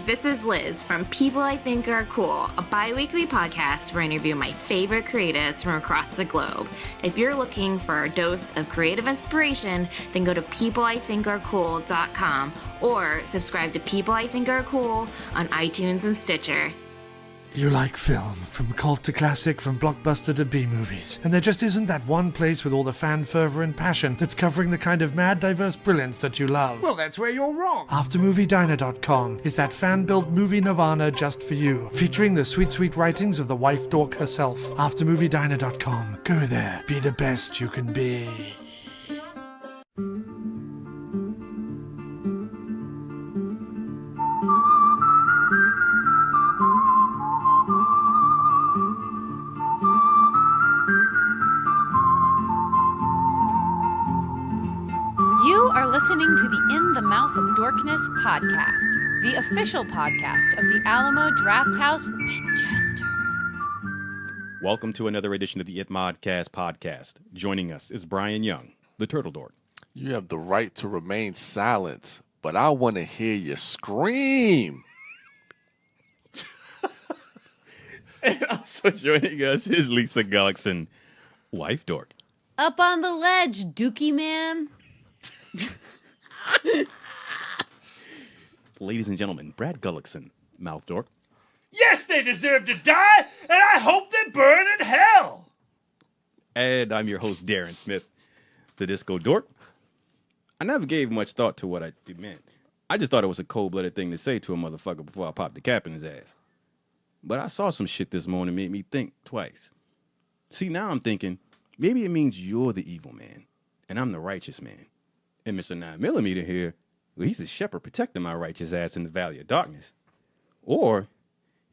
this is Liz from People I Think Are Cool, a bi-weekly podcast where I interview my favorite creatives from across the globe. If you're looking for a dose of creative inspiration, then go to peopleithinkarecool.com or subscribe to People I Think Are Cool on iTunes and Stitcher. You like film, from cult to classic, from blockbuster to B-movies. And there just isn't that one place with all the fan fervor and passion that's covering the kind of mad, diverse brilliance that you love. Well, that's where you're wrong. AfterMovieDiner.com is that fan-built movie nirvana just for you, featuring the sweet, sweet writings of the wife dork herself. AfterMovieDiner.com. Go there. Be the best you can be. You are listening to the In the Mouth of Dorkness podcast, the official podcast of the Alamo Drafthouse Winchester. Welcome to another edition of the It Modcast podcast. Joining us is Brian Young, the Turtle Dork. You have the right to remain silent, but I want to hear you scream. And also joining us is Lisa Gullickson, wife dork. Up on the ledge, Dookie Man. Ladies and gentlemen, Brad Gullickson, mouth dork. Yes, they deserve to die, and I hope they burn in hell. And I'm your host, Darren Smith, the disco dork. I never gave much thought to what it meant. I just thought it was a cold-blooded thing to say to a motherfucker before I popped the cap in his ass. But I saw some shit this morning made me think twice. See, now I'm thinking, maybe it means you're the evil man, and I'm the righteous man. And Mr. 9mm here, well, he's the shepherd protecting my righteous ass in the valley of darkness. Or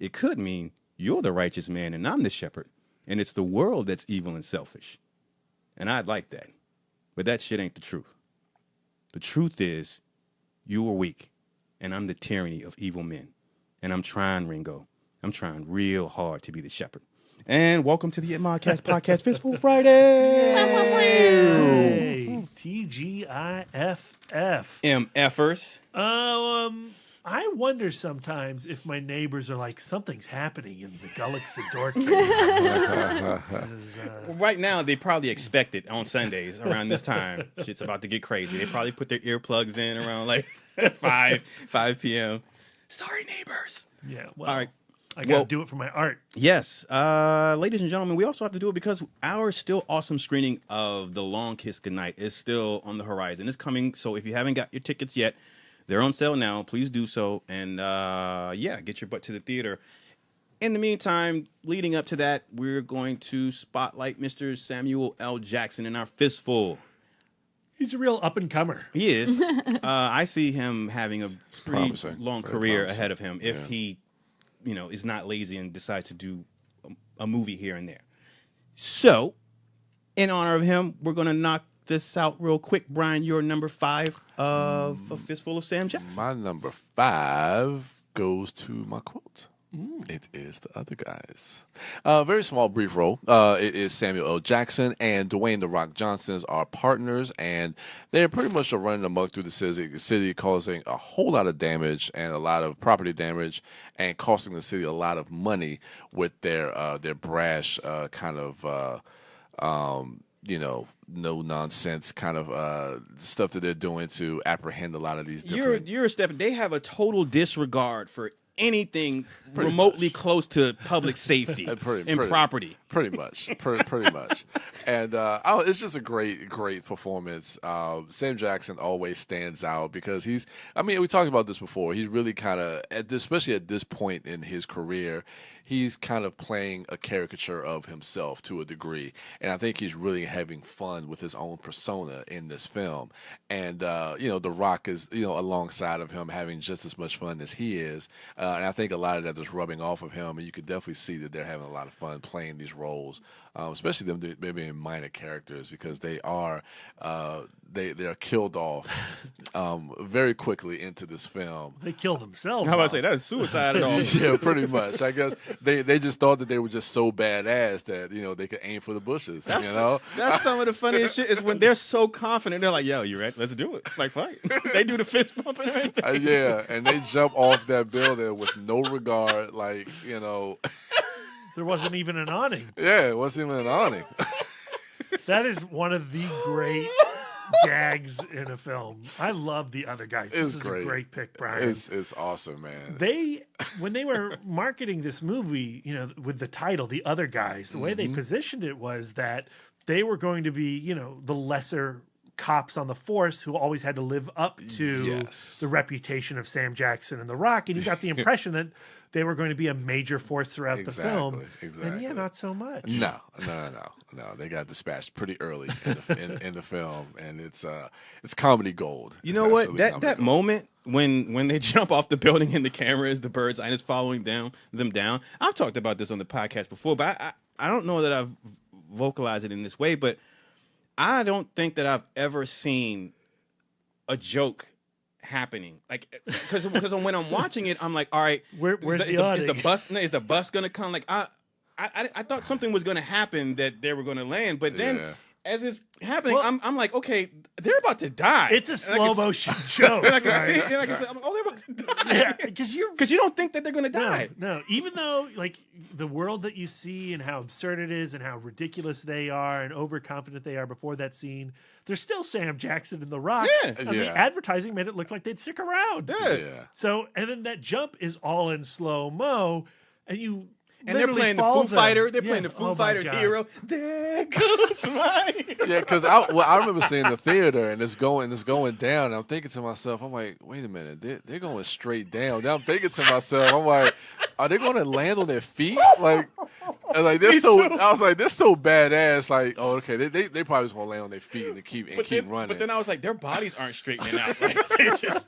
it could mean you're the righteous man and I'm the shepherd, and it's the world that's evil and selfish. And I'd like that. But that shit ain't the truth. The truth is, you are weak, and I'm the tyranny of evil men. And I'm trying, Ringo. I'm trying real hard to be the shepherd. And welcome to the It Modcast podcast, Fistful Friday. Hey, TGIFF. MFers. I wonder sometimes if my neighbors are like, something's happening in the Gullickson Dork. Right now, they probably expect it on Sundays around this time. Shit's about to get crazy. They probably put their earplugs in around like 5 p.m. Sorry, neighbors. Yeah, well, All right. I got to do it for my art. Yes. Ladies and gentlemen, we also have to do it because our still awesome screening of the Long Kiss Goodnight is still on the horizon. It's coming, so if you haven't got your tickets yet, they're on sale now. Please do so. And, get your butt to the theater. In the meantime, leading up to that, we're going to spotlight Mr. Samuel L. Jackson in our Fistful. He's a real up-and-comer. He is. I see him having a pretty long career ahead of him if he is not lazy and decides to do a movie here and there. So, in honor of him, we're going to knock this out real quick. Brian, your number 5 of A Fistful of Sam Jackson. My number 5 goes to my quote. It is The Other Guys. Very small, brief role. It is Samuel L. Jackson and Dwayne "The Rock" Johnson are partners, and they're pretty much running amok through the city, causing a whole lot of damage and a lot of property damage, and costing the city a lot of money with their brash no nonsense kind of stuff that they're doing to apprehend a lot of these different. You're a step. They have a total disregard for anything remotely close to public safety and property. Pretty much. And it's just a great performance. Sam Jackson always stands out because we talked about this before. He's really kind of, especially at this point in his career, he's kind of playing a caricature of himself to a degree. And I think he's really having fun with his own persona in this film. And, The Rock is, alongside of him having just as much fun as he is. And I think a lot of that is rubbing off of him. And you could definitely see that they're having a lot of fun playing these roles especially them being minor characters, because they are they're killed off very quickly into this film. They kill themselves. How about I off. say that's suicide at all? Yeah, pretty much. I guess they just thought that they were just so badass that they could aim for the bushes. That's some of the funniest shit is when they're so confident. They're like, "Yo, you ready? Let's do it." Like, fight. They do the fist bump and everything. Yeah, and they jump off that building with no regard, There wasn't even an awning. Yeah, it wasn't even an awning. That is one of the great gags in a film. I love The Other Guys. This is great. a great pick, Brian. It's awesome, man. When they were marketing this movie, with the title The Other Guys, the way they positioned it was that they were going to be, the lesser cops on the force who always had to live up to the reputation of Sam Jackson and The Rock, and you got the impression that they were going to be a major force throughout the film. Exactly. And not so much. No. They got dispatched pretty early in the film, and it's comedy gold. You know what? That moment when they jump off the building and the camera is the bird's eye and is following them down. I've talked about this on the podcast before, but I don't know that I've vocalized it in this way, but I don't think that I've ever seen a joke happening, like, because when I'm watching it, I'm like, all right, where's is the bus gonna come? Like, I thought something was gonna happen, that they were gonna land, but then as it's happening, I'm like, okay, they're about to die. It's a slow motion joke. And I can see, they're about to die. Yeah, because you don't think that they're gonna die. No, even though the world that you see and how absurd it is and how ridiculous they are and overconfident they are before that scene, there's still Sam Jackson and The Rock. Yeah. The advertising made it look like they'd stick around. Yeah. So, and then that jump is all in slow mo, and you. And they're playing the Foo Fighter. They're playing the Foo Fighters hero. There goes my. Yeah, because I remember seeing the theater and it's going down. And I'm thinking to myself, I'm like, wait a minute, they're going straight down. Now I'm thinking to myself, I'm like, are they going to land on their feet? Like they're so. I was like, they're so badass. Like, oh, okay, they probably just want to land on their feet and keep running. But then I was like, their bodies aren't straightening out. Like,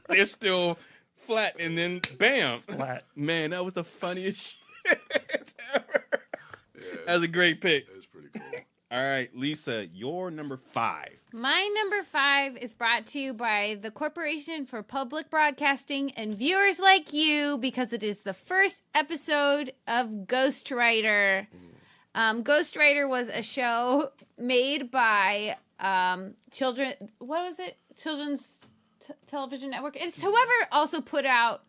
they're still flat, and then bam, Splat. Man, that was the funniest shit ever. That was a great pick. It's pretty cool. All right, Lisa, your number 5. My number 5 is brought to you by the Corporation for Public Broadcasting and viewers like you, because it is the first episode of Ghost Rider. Ghost Rider was a show made by Children's Television Network. It's whoever also put out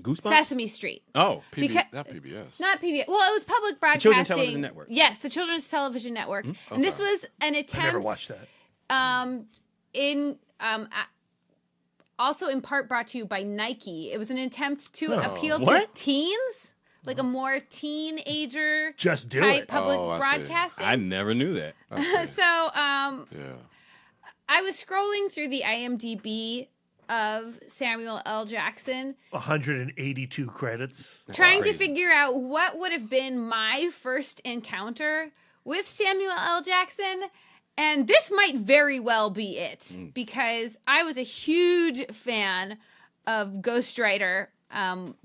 Goosebumps? Sesame Street. Oh. Not PBS. Not PBS. Well, it was public broadcasting. Children's Television Network. Yes, the Children's Television Network. Mm-hmm. And this was an attempt. I never watched that. Also in part brought to you by Nike. It was an attempt to appeal to What? teens, like a more teenager Just do type it. public Oh, I see. broadcasting. I never knew that. So Yeah. I was scrolling through the IMDb of Samuel L. Jackson, 182 credits. trying to figure out what would have been my first encounter with Samuel L. Jackson. And this might very well be it, because I was a huge fan of Ghost Rider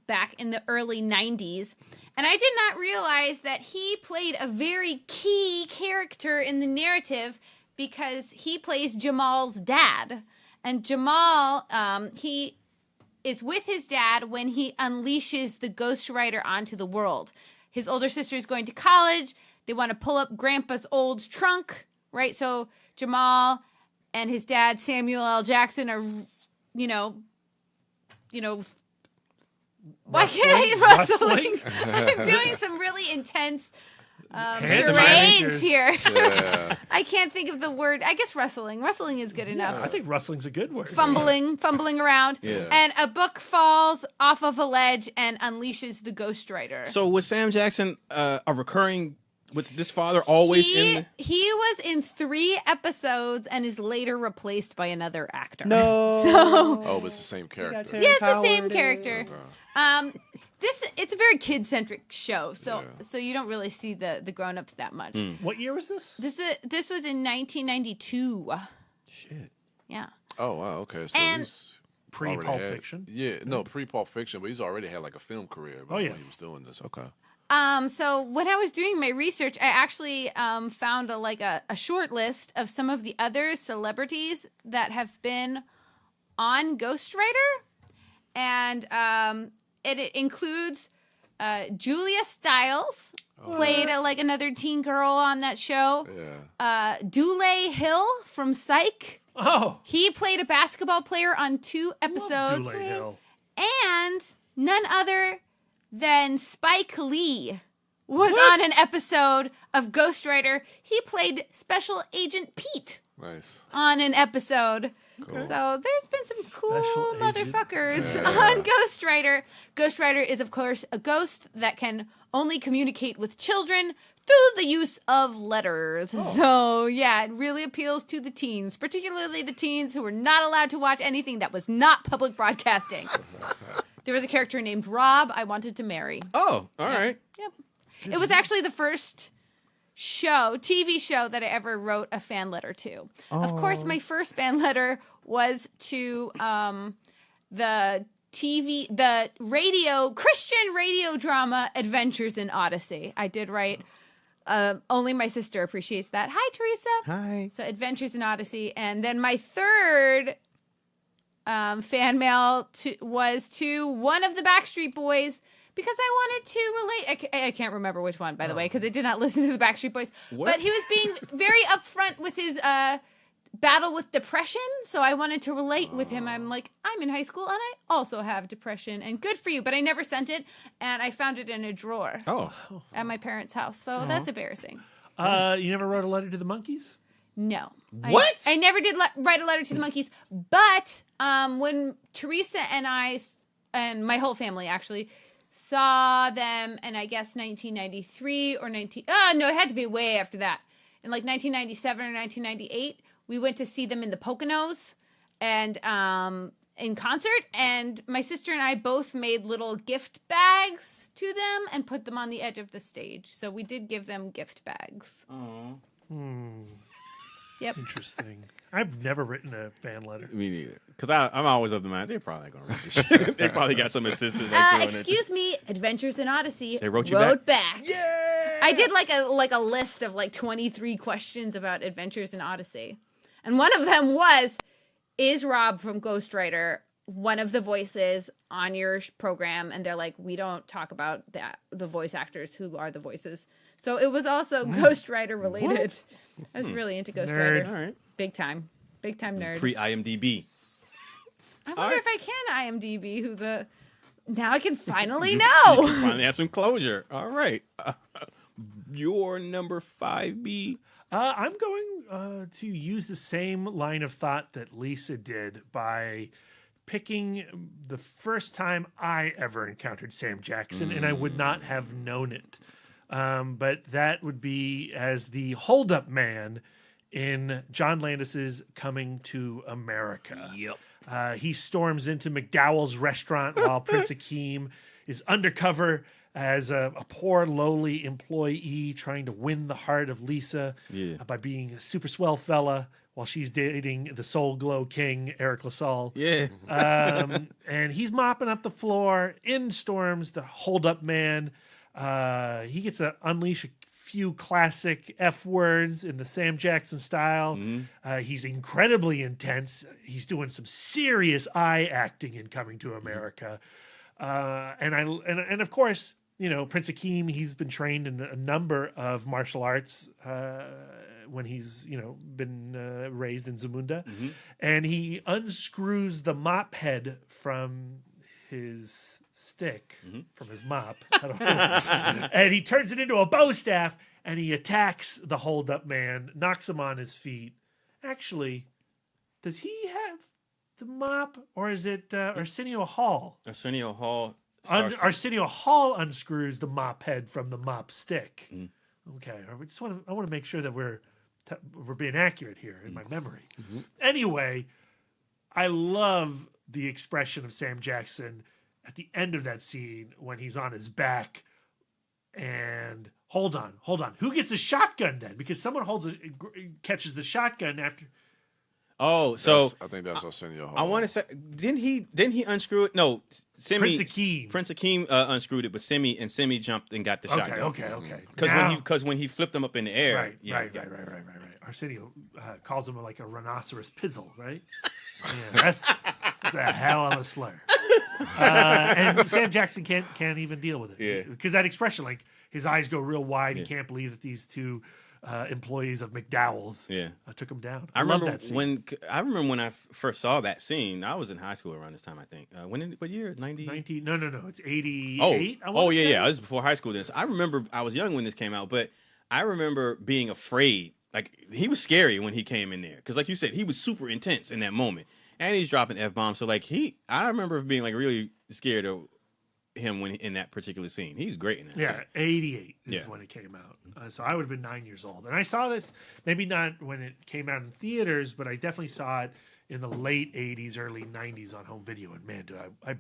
back in the early 90s. And I did not realize that he played a very key character in the narrative, because he plays Jamal's dad. And Jamal, he is with his dad when he unleashes the Ghost Rider onto the world. His older sister is going to college. They want to pull up Grandpa's old trunk, right? So Jamal and his dad, Samuel L. Jackson, are, why can't I Rustling? doing some really intense Hands charades managers. here. Yeah. I can't think of the word. I guess rustling. Rustling is good enough. I think rustling's a good word. Fumbling around. Yeah. And a book falls off of a ledge and unleashes the Ghost Rider. So was Sam Jackson a recurring with this father always in? He was in 3 episodes and is later replaced by another actor. No. So Oh, but it's the same character. yeah, it's the same character. It's a very kid-centric show, so you don't really see the grown-ups that much. What year was this? This was in 1992. Shit. Yeah. Oh, wow. Okay. So And- he's Pre-Pulp already had- Fiction? Yeah, no, pre-Pulp Fiction, but he's already had like a film career when yeah. he was doing this. Okay. So when I was doing my research, I actually found a short list of some of the other celebrities that have been on Ghost Rider, and it includes Julia Stiles, played another teen girl on that show. Yeah. Dule Hill from Psych. Oh, He played a basketball player on 2 episodes. Dule Hill. And none other than Spike Lee was on an episode of Ghost Rider. He played Special Agent Pete Nice. on an episode. Cool. So there's been some cool Special Agent. motherfuckers on Ghost Rider. Ghost Rider is, of course, a ghost that can only communicate with children through the use of letters. So, yeah, it really appeals to the teens, particularly the teens who were not allowed to watch anything that was not public broadcasting. There was a character named Rob I wanted to marry. Oh, all right. Yep. It was actually the first TV show that I ever wrote a fan letter to. Of course, my first fan letter was to the Christian radio drama Adventures in Odyssey. I did write. Only my sister appreciates that. Hi, Teresa. Hi. So Adventures in Odyssey. And then my third fan mail was to one of the Backstreet Boys, because I wanted to relate. I can't remember which one, by the way, because I did not listen to the Backstreet Boys. What? But he was being very upfront with his battle with depression, so I wanted to relate with him. I'm like, I'm in high school, and I also have depression, and good for you. But I never sent it, and I found it in a drawer at my parents' house, so that's embarrassing. You never wrote a letter to the Monkees? No. What? I never did write a letter to the Monkees, but when Teresa and I, and my whole family actually, saw them in, I guess, 1993 or no, it had to be way after that. In like 1997 or 1998, we went to see them in the Poconos and in concert, and my sister and I both made little gift bags to them and put them on the edge of the stage. So we did give them gift bags. Yep. Interesting. I've never written a fan letter. Me neither. Because I'm always of the mind, they're probably going to write this shit. They probably got some assistant. Excuse me, Adventures in Odyssey. They wrote you back. Yeah! I did like a list of like 23 questions about Adventures in Odyssey. And one of them was, is Rob from Ghost Rider one of the voices on your program? And they're like, we don't talk about the voice actors who are the voices. So it was also Ghost Rider related. I was really into Ghost Rider. All right. Big time nerd. Pre-IMDb. I wonder if I can IMDb now I can finally know. Finally have some closure. All right. Your number 5B. I'm going to use the same line of thought that Lisa did by picking the first time I ever encountered Sam Jackson, and I would not have known it. But that would be as the hold-up man in John Landis's Coming to America. Yep. He storms into McDowell's restaurant while Prince Akeem is undercover as a poor, lowly employee trying to win the heart of Lisa by being a super swell fella while she's dating the Soul Glow King, Eric LaSalle. Yeah. And he's mopping up the floor. In storms the hold-up man. He gets to unleash a few classic F words in the Sam Jackson style. He's incredibly intense. He's doing some serious eye acting in Coming to America. And of course, you know, Prince Akeem, he's been trained in a number of martial arts when he's, you know, been raised in Zamunda. And he unscrews the mop head from his stick, from his mop. I don't know. And he turns it into a bow staff and he attacks the hold-up man, knocks him on his feet. Actually, does he have the mop, or is it Arsenio Hall? Arsenio Hall. Arsenio Hall unscrews the mop head from the mop stick. Okay, I want to make sure that we're being accurate here in my memory. Anyway, I love the expression of Sam Jackson at the end of that scene when he's on his back and hold on, who gets the shotgun then? Because someone catches the shotgun after. Oh, so I think that's Arsenio Hall. I want to say, didn't he unscrew it? No, Semi, Prince Akeem. Unscrewed it, but Semi jumped and got the shotgun. Okay. Because when he flipped them up in the air, Right. Arsenio calls him like a rhinoceros pizzle, right? Yeah, that's a hell of a slur. And Sam Jackson can't even deal with it. Yeah. Because that expression, like his eyes go real wide. He can't believe that these two employees of McDowell's took him down. I remember that scene. when I first saw that scene. I was in high school around this time, I think. What year? 90? No. It's 88. Yeah. This is before high school. This I remember. I was young when this came out, but I remember being afraid. Like he was scary when he came in there because, like you said, he was super intense in that moment, and he's dropping F-bombs. So like I remember being like really scared of him when in that particular scene. He's great in that. Yeah, scene. 88 is when it came out. So I would have been 9 years old, and I saw this maybe not when it came out in theaters, but I definitely saw it in the late 80s, early 90s on home video. And man, dude, I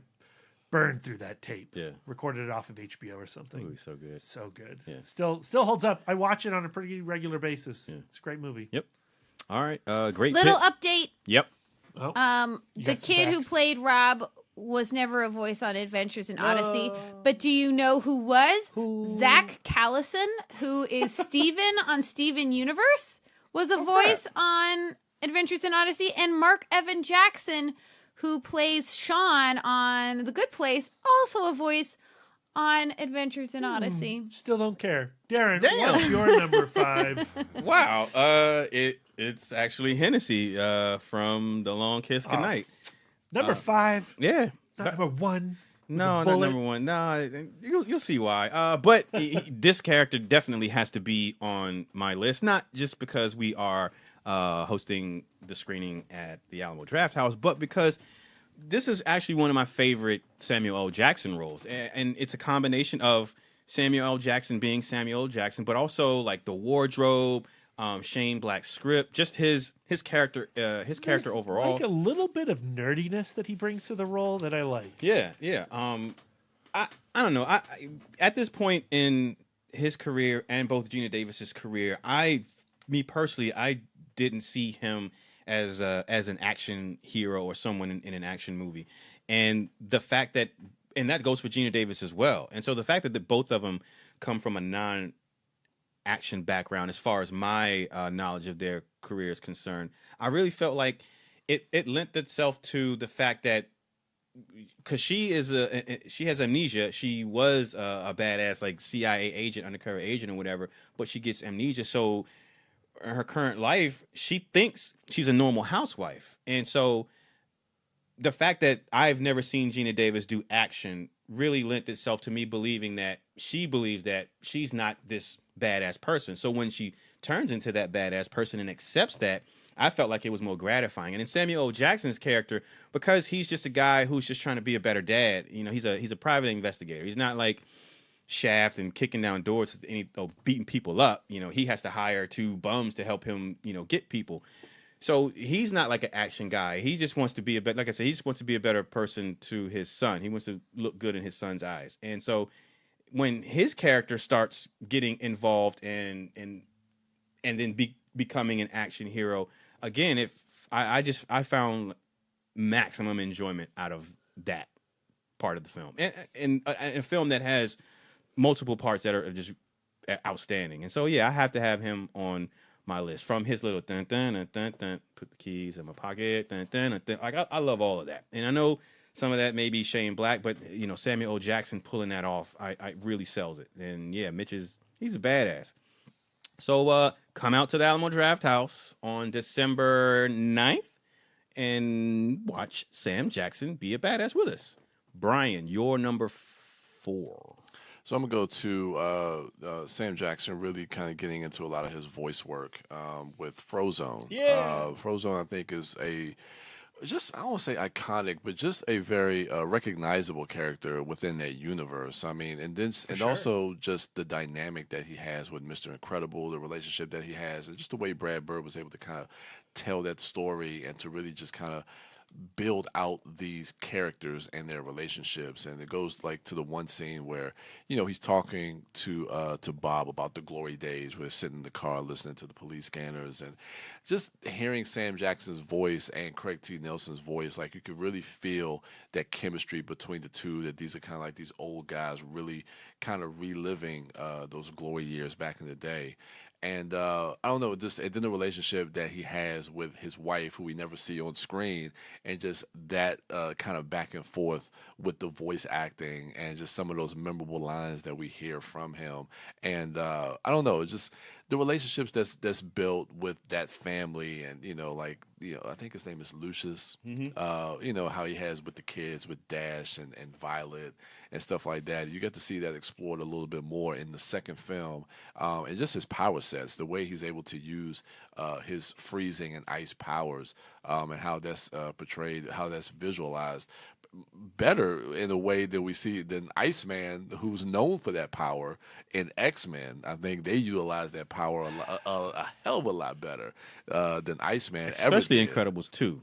burned through that tape. Yeah, recorded it off of HBO or something. Ooh, so good, so good. Yeah, still holds up. I watch it on a pretty regular basis. Yeah. It's a great movie. Yep. All right, great. Little update. Yep. The kid who played Rob was never a voice on Adventures in Odyssey, but do you know who was? Zach Callison, who is Steven on Steven Universe, was a voice on Adventures in Odyssey, and Mark Evan Jackson, who plays Sean on The Good Place, also a voice on Adventures in Odyssey. Still don't care. Darren, what's your number 5? Wow. It's actually Hennessy from the Long Kiss Goodnight. Number 5? Yeah. Not number 1? No, not number 1. No, you'll see why. But this character definitely has to be on my list, not just because we are hosting the screening at the Alamo Drafthouse, but because this is actually one of my favorite Samuel L. Jackson roles. And it's a combination of Samuel L. Jackson being Samuel L. Jackson, but also like the wardrobe, Shane Black's script, just his character overall. Like a little bit of nerdiness that he brings to the role that I like. Yeah. I don't know. I at this point in his career and both Gina Davis's career, me personally, I didn't see him as an action hero or someone in an action movie, and the fact that that goes for Gina Davis as well. And so the fact that both of them come from a non-action background, as far as my knowledge of their career is concerned, I really felt like it lent itself to the fact that because she has amnesia, she was a badass like CIA agent, undercover agent, or whatever, but she gets amnesia, so in her current life, she thinks she's a normal housewife. And so the fact that I've never seen Gina Davis do action really lent itself to me believing that she believes that she's not this badass person. So when she turns into that badass person and accepts that, I felt like it was more gratifying. And in Samuel L. Jackson's character, because he's just a guy who's just trying to be a better dad, he's a private investigator. He's not like Shaft and kicking down doors or beating people up. He has to hire 2 bums to help him, get people. So he's not like an action guy. He just wants to be like I said, he just wants to be a better person to his son. He wants to look good in his son's eyes. And so when his character starts getting involved and then becoming an action hero, again, I found maximum enjoyment out of that part of the film. And a film that has multiple parts that are just outstanding. And so, yeah, I have to have him on my list. From his little dun dun dun dun dun, put the keys in my pocket, dun dun dun, dun. Like I love all of that. And I know some of that may be Shane Black, but Samuel L. Jackson pulling that off, I really sells it. And yeah, he's a badass. So come out to the Alamo Drafthouse on December 9th and watch Sam Jackson be a badass with us. Brian, your number 4. So I'm going to go to Sam Jackson really kind of getting into a lot of his voice work with Frozone. Yeah. Frozone, I think, is I don't want to say iconic, but just a very recognizable character within that universe. I mean, also just the dynamic that he has with Mr. Incredible, the relationship that he has, and just the way Brad Bird was able to kind of tell that story and to really just kind of build out these characters and their relationships. And it goes like to the one scene where, he's talking to Bob about the glory days, where he's sitting in the car listening to the police scanners, and just hearing Sam Jackson's voice and Craig T. Nelson's voice, like you could really feel that chemistry between the two, that these are kind of like these old guys really kind of reliving those glory years back in the day. And I don't know, and then the relationship that he has with his wife, who we never see on screen, and just that kind of back and forth with the voice acting and just some of those memorable lines that we hear from him. And I don't know, just the relationships that's built with that family, and I think his name is Lucius. How he has with the kids, with Dash and Violet and stuff like that. You get to see that explored a little bit more in the second film, and just his power sets, the way he's able to use his freezing and ice powers, and how that's portrayed, how that's visualized better in a way that we see than Iceman, who's known for that power in X-Men. I think they utilize that power a hell of a lot better than Iceman ever Especially did. Incredibles 2.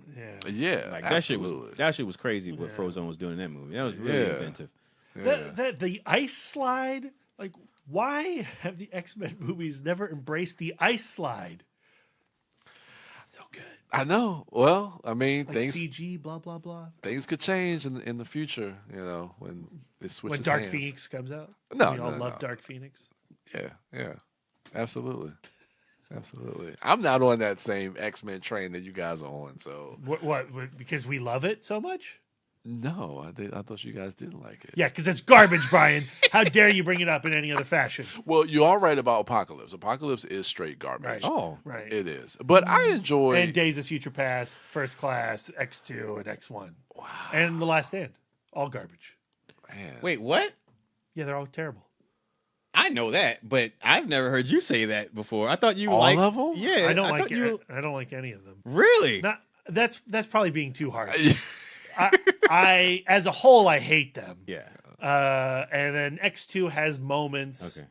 Yeah, Like absolutely. that shit was crazy what Frozone was doing in that movie. That was really inventive. The ice slide, like, why have the X-Men movies never embraced the ice slide? So good. I know. Well, I mean, Like CG, blah blah blah. things could change in the future. When it switches When Dark hands. Phoenix comes out, No, we all no, love no. Dark Phoenix. Yeah, absolutely. Absolutely. I'm not on that same X-Men train that you guys are on. So What? Because we love it so much? no, I thought you guys didn't like it. Yeah, because it's garbage, Brian. How dare you bring it up in any other fashion? Well, you are right about Apocalypse. Apocalypse is straight garbage. Right. Oh, Right. It is. But I enjoy. And Days of Future Past, First Class, X2, and X1. Wow. And The Last Stand. All garbage. Man. wait, what? Yeah, they're all terrible. I know that, but I've never heard you say that before. I thought you All like of them? Yeah, I don't like thought you. I don't like any of them. Really? Not that's probably being too harsh. I as a whole I hate them. Yeah. And then X2 has moments. Okay.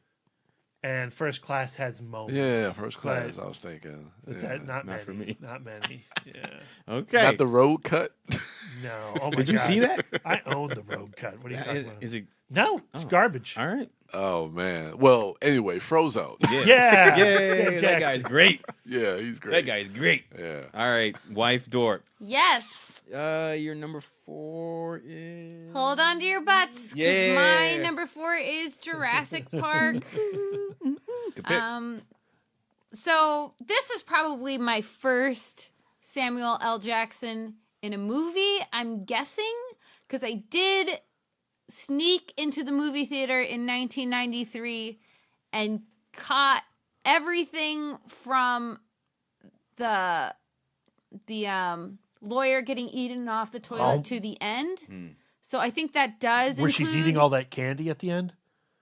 And First Class has moments. Yeah, First Class, But I was thinking. that, not many. for me. Not many. Yeah. Okay. Not the road cut. No. Oh my Did you God. see that? I own the road cut. What are you talking about? Is it? No, it's garbage. All right. Oh, man. Well, anyway, Frozone. Yeah. Yeah. Yeah. Sam That Jackson. guy's great. Yeah, he's great. That guy's great. Yeah. All right, wife Dorp. Yes. Your number 4 is. Hold on to your butts. 'Cause Yeah. my number 4 is Jurassic Park. Good pick. So this was probably my first Samuel L. Jackson in a movie, I'm guessing, because I did sneak into the movie theater in 1993 and caught everything from the lawyer getting eaten off the toilet to the end. So I think that does Where she's include- eating all that candy at the end?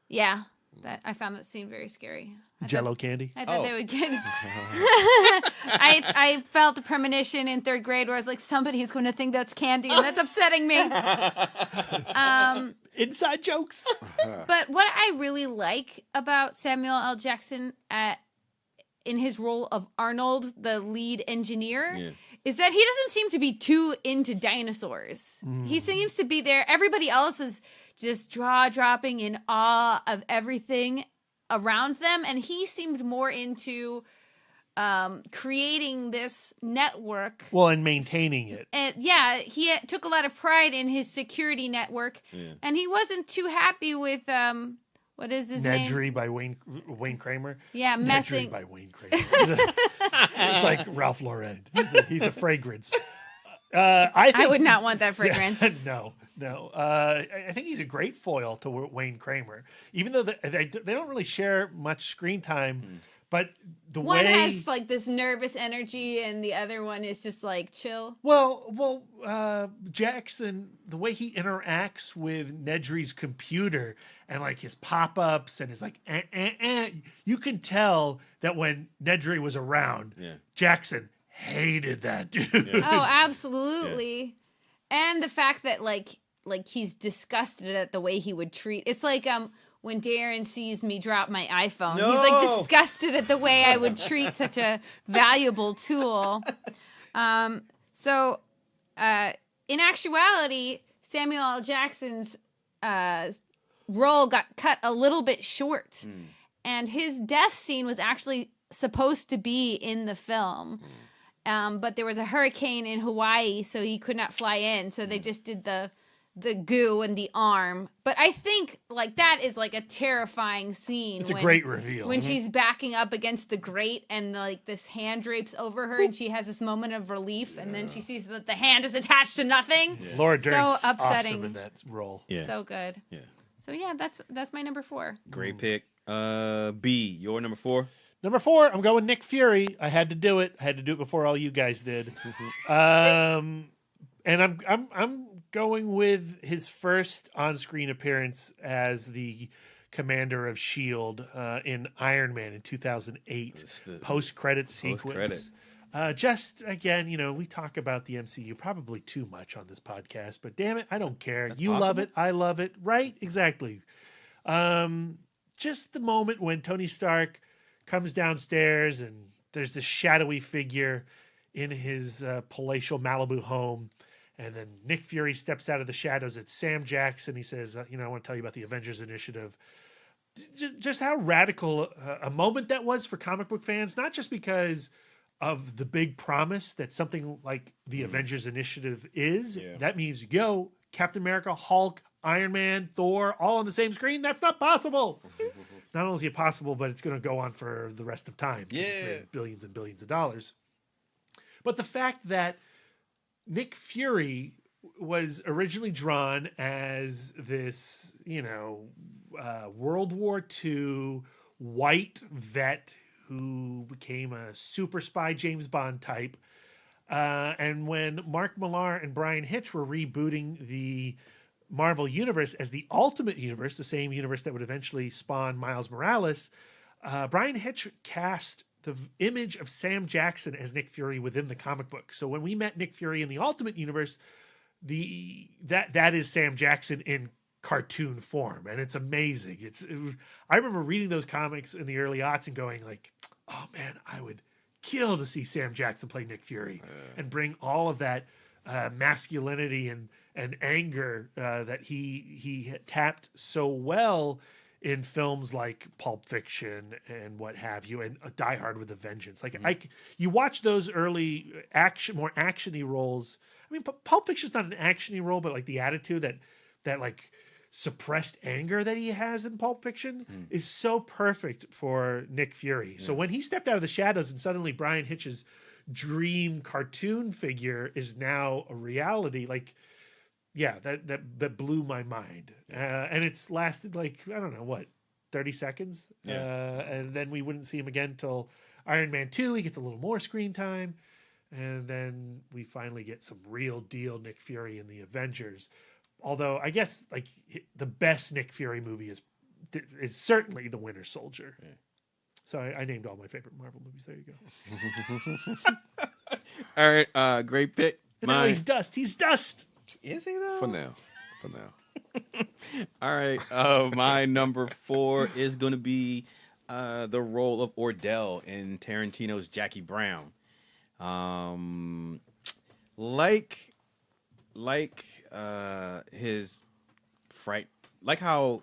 Yeah, that I found that scene very scary. Jello candy? I thought Oh. they would get. I felt a premonition in 3rd grade where I was like, somebody is going to think that's candy, and that's upsetting me. Inside jokes. But what I really like about Samuel L. Jackson in his role of Arnold, the lead engineer, is that he doesn't seem to be too into dinosaurs. He seems to be there. Everybody else is just jaw-dropping in awe of everything around them, and he seemed more into creating this network. Well, and maintaining it. And yeah, he took a lot of pride in his security network, and he wasn't too happy with what is his name? Nedry by Wayne Kramer. Yeah, messing. Nedry by Wayne Kramer. It's like Ralph Lauren. He's a fragrance. I would not want that fragrance. No. I think he's a great foil to Wayne Kramer, even though they don't really share much screen time. But the One way has like this nervous energy, and the other one is just like chill. well, Jackson, the way he interacts with Nedry's computer and like his pop-ups and his like, you can tell that when Nedry was around, Jackson hated that dude. Oh, absolutely. And the fact that like he's disgusted at the way he would treat. It's like when Darren sees me drop my iPhone, he's like disgusted at the way I would treat such a valuable tool. So in actuality, Samuel L. Jackson's role got cut a little bit short, and his death scene was actually supposed to be in the film. But there was a hurricane in Hawaii, so he could not fly in. So they just did the goo and the arm. But I think like that is like a terrifying scene. It's a great reveal. When she's backing up against the grate and like this hand drapes over her and she has this moment of relief and then she sees that the hand is attached to nothing. Yeah. Laura Dern's so upsetting. awesome in that role. Yeah. So good. Yeah. So yeah, that's my number 4. Great pick. B, your number 4? Number 4, I'm going Nick Fury. I had to do it. I had to do it before all you guys did. And I'm going with his first on-screen appearance as the commander of S.H.I.E.L.D. In Iron Man in 2008. Post-credit sequence. Just, again, we talk about the MCU probably too much on this podcast, but damn it, I don't care. That's you possible. love it. I love it. Right? Exactly. Just the moment when Tony Stark comes downstairs and there's this shadowy figure in his palatial Malibu home. And then Nick Fury steps out of the shadows. It's Sam Jackson. He says, I want to tell you about the Avengers Initiative. Just how radical a moment that was for comic book fans, not just because of the big promise that something like the Avengers Initiative is. Yeah. That means, Captain America, Hulk, Iron Man, Thor, all on the same screen. That's not possible. Not only is it possible, but it's going to go on for the rest of time. It's made billions and billions of dollars. But the fact that Nick Fury was originally drawn as this, World War II white vet who became a super spy James Bond type. And when Mark Millar and Brian Hitch were rebooting the Marvel Universe as the Ultimate Universe, the same universe that would eventually spawn Miles Morales, Brian Hitch cast the image of Sam Jackson as Nick Fury within the comic book. So when we met Nick Fury in the Ultimate Universe, that is Sam Jackson in cartoon form, and it's amazing. I remember reading those comics in the early aughts and going like, oh man, I would kill to see Sam Jackson play Nick Fury and bring all of that masculinity and anger that he tapped so well in films like Pulp Fiction and what have you, and Die Hard with a Vengeance. Like you watch those early more actiony roles. I mean, Pulp Fiction's not an actiony role, but like the attitude that like suppressed anger that he has in Pulp Fiction is so perfect for Nick Fury. So when he stepped out of the shadows and suddenly Brian Hitch's dream cartoon figure is now a reality, like, yeah, that blew my mind. And it's lasted like, I don't know, what, 30 seconds? And then we wouldn't see him again till Iron Man 2. He gets a little more screen time. And then we finally get some real deal Nick Fury in the Avengers. Although I guess like the best Nick Fury movie is certainly The Winter Soldier. Yeah. So I named all my favorite Marvel movies. There you go. All right, great pick. No, he's dust. He's dust. Is he though? For now. All right. My number 4 is going to be the role of Ordell in Tarantino's Jackie Brown. How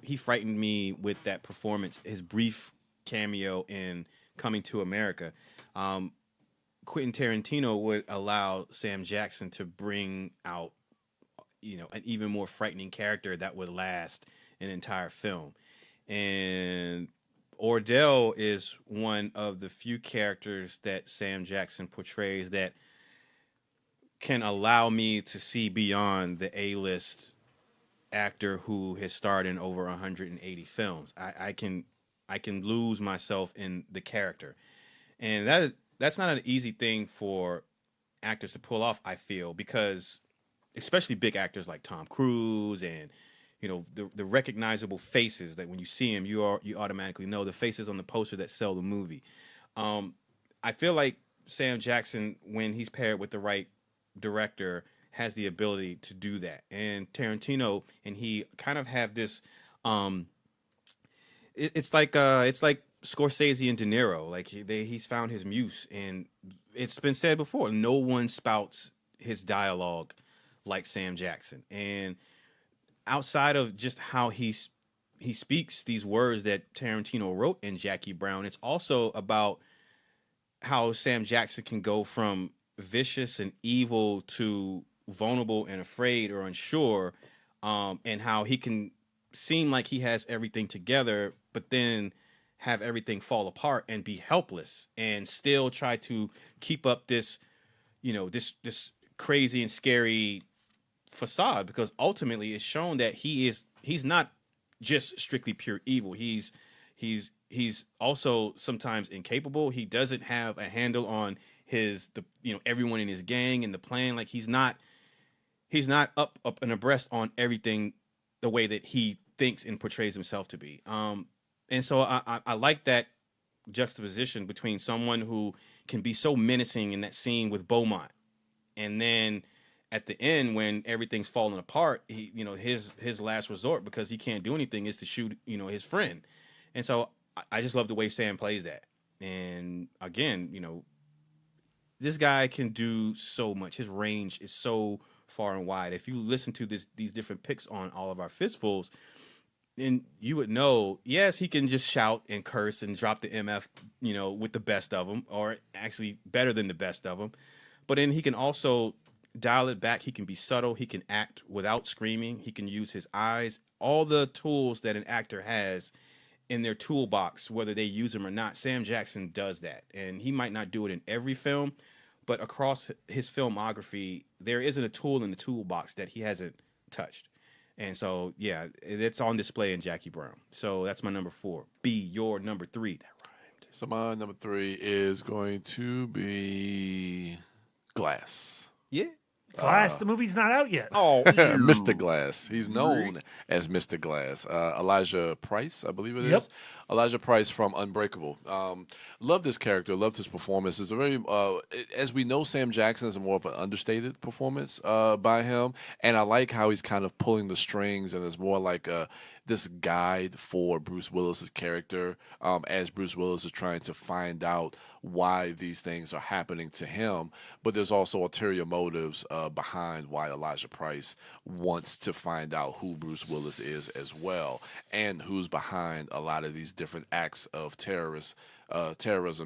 he frightened me with that performance, his brief cameo in Coming to America. Quentin Tarantino would allow Sam Jackson to bring out, an even more frightening character that would last an entire film. And Ordell is one of the few characters that Sam Jackson portrays that can allow me to see beyond the A-list actor who has starred in over 180 films. I can lose myself in the character. And that's not an easy thing for actors to pull off, I feel, because especially big actors like Tom Cruise and the recognizable faces that when you see them, you automatically know the faces on the poster that sell the movie. I feel like Sam Jackson, when he's paired with the right director, has the ability to do that. And Tarantino and he kind of have this. It's like Scorsese and De Niro. Like he's found his muse, and it's been said before. No one spouts his dialogue like Sam Jackson. And outside of just how he speaks these words that Tarantino wrote in Jackie Brown, it's also about how Sam Jackson can go from vicious and evil to vulnerable and afraid or unsure, and how he can seem like he has everything together, but then have everything fall apart and be helpless and still try to keep up this, this crazy and scary facade, because ultimately it's shown that he's not just strictly pure evil. He's also sometimes incapable. He doesn't have a handle on everyone in his gang and the plan. Like he's not up and abreast on everything the way that he thinks and portrays himself to be. And so I like that juxtaposition between someone who can be so menacing in that scene with Beaumont, and then at the end when everything's falling apart, his last resort, because he can't do anything, is to shoot his friend. And so I just love the way Sam plays that. And again, this guy can do so much. His range is so far and wide. If you listen to these different picks on all of our fistfuls, then you would know, yes, he can just shout and curse and drop the MF, with the best of them, or actually better than the best of them. But then he can also dial it back. He can be subtle. He can act without screaming. He can use his eyes. All the tools that an actor has in their toolbox, whether they use them or not, Sam Jackson does that. And he might not do it in every film, but across his filmography, there isn't a tool in the toolbox that he hasn't touched. And so, yeah, it's on display in Jackie Brown. So that's my number 4. B, your number 3. That rhymed. So my number 3 is going to be Glass. Yeah. Glass, the movie's not out yet. Oh, Mr. Glass. He's known as Mr. Glass. Elijah Price, I believe it is. Elijah Price from Unbreakable. Loved his character. Loved his performance. It's a very, as we know, Sam Jackson is more of an understated performance by him, and I like how he's kind of pulling the strings, and it's more like this guide for Bruce Willis's character, as Bruce Willis is trying to find out why these things are happening to him. But there's also ulterior motives behind why Elijah Price wants to find out who Bruce Willis is as well, and who's behind a lot of these different acts of terrorism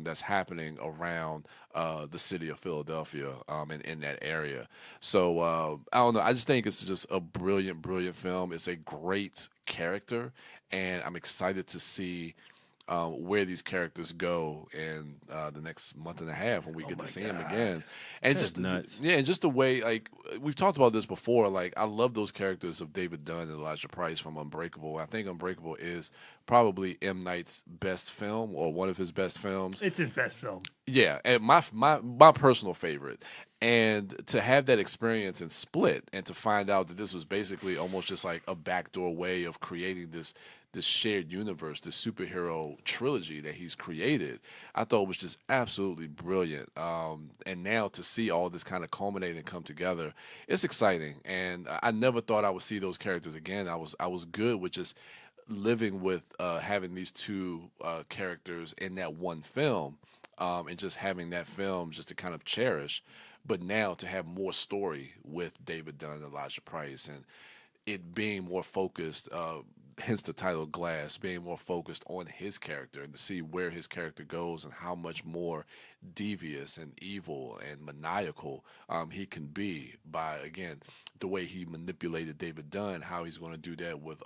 that's happening around the city of Philadelphia and in that area. So I don't know. I just think it's just a brilliant, brilliant film. It's a great character, and I'm excited to see where these characters go in the next month and a half when we get to see them again. And That's just nuts. and just the way, like, we've talked about this before, like, I love those characters of David Dunn and Elijah Price from Unbreakable. I think Unbreakable is probably M. Night's best film, or one of his best films. It's his best film. Yeah, and my personal favorite. And to have that experience in Split, and to find out that this was basically almost just like a backdoor way of creating this shared universe, this superhero trilogy that he's created, I thought was just absolutely brilliant. And now to see all this kind of culminate and come together, it's exciting. And I never thought I would see those characters again. I was good with just living with having these two characters in that one film, and just having that film just to kind of cherish. But now to have more story with David Dunn and Elijah Price, and it being more focused, hence the title Glass, being more focused on his character, and to see where his character goes and how much more devious and evil and maniacal he can be by, again, the way he manipulated David Dunn, how he's going to do that with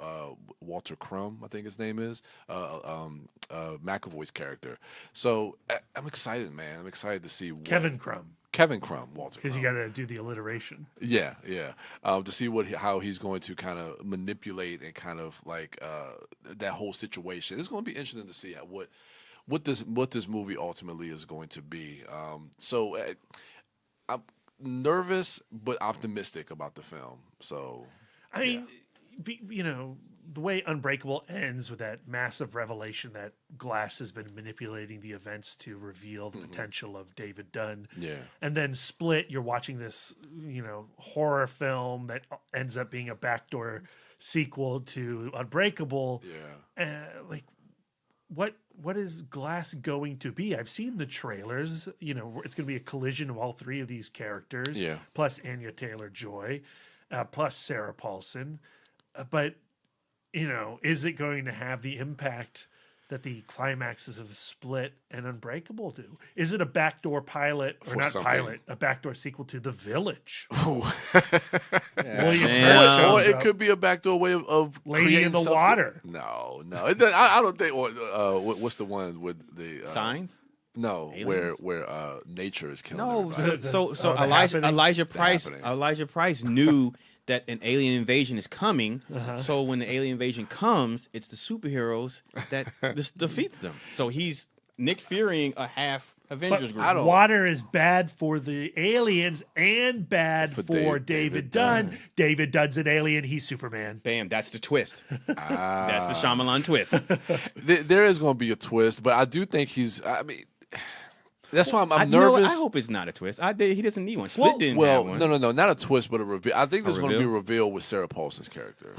Walter Crumb, I think his name is, McAvoy's character. So I'm excited, man. I'm excited to see Kevin Crumb, Walter. because you got to do the alliteration. Yeah. To see how he's going to kind of manipulate and kind of like that whole situation. It's going to be interesting to see what this movie ultimately is going to be. So I'm nervous but optimistic about the film. So I mean, the way Unbreakable ends with that massive revelation that Glass has been manipulating the events to reveal the potential of David Dunn. Yeah. And then Split, you're watching this, horror film that ends up being a backdoor sequel to Unbreakable. Yeah. what is Glass going to be? I've seen the trailers. You know, it's going to be a collision of all three of these characters. Yeah. Plus Anya Taylor-Joy, plus Sarah Paulson. But you know, is it going to have the impact that the climaxes of Split and Unbreakable do? Is it a backdoor pilot or not pilot? A backdoor sequel to The Village? William Hurt Or shows it up. could be a backdoor way of Lady creating in the something. Water. No, it doesn't, I don't think. Or what's the one with the Signs? No, Aliens? where nature is killing. No, everybody. so The Happening? Elijah Price Happening. knew that an alien invasion is coming. So when the alien invasion comes, it's the superheroes that defeats them. So he's Nick Furying a half Avengers group. Water is bad for the aliens and bad for David Dunn. David Dunn's an alien. He's Superman. Bam, that's the twist. That's the Shyamalan twist. There is going to be a twist, but I do think I mean, that's why I'm you know what? nervous. I hope it's not a twist. He doesn't need one. Split didn't have one. No, not a twist, but a reveal. I think there's going to be a reveal? reveal with Sarah Paulson's character.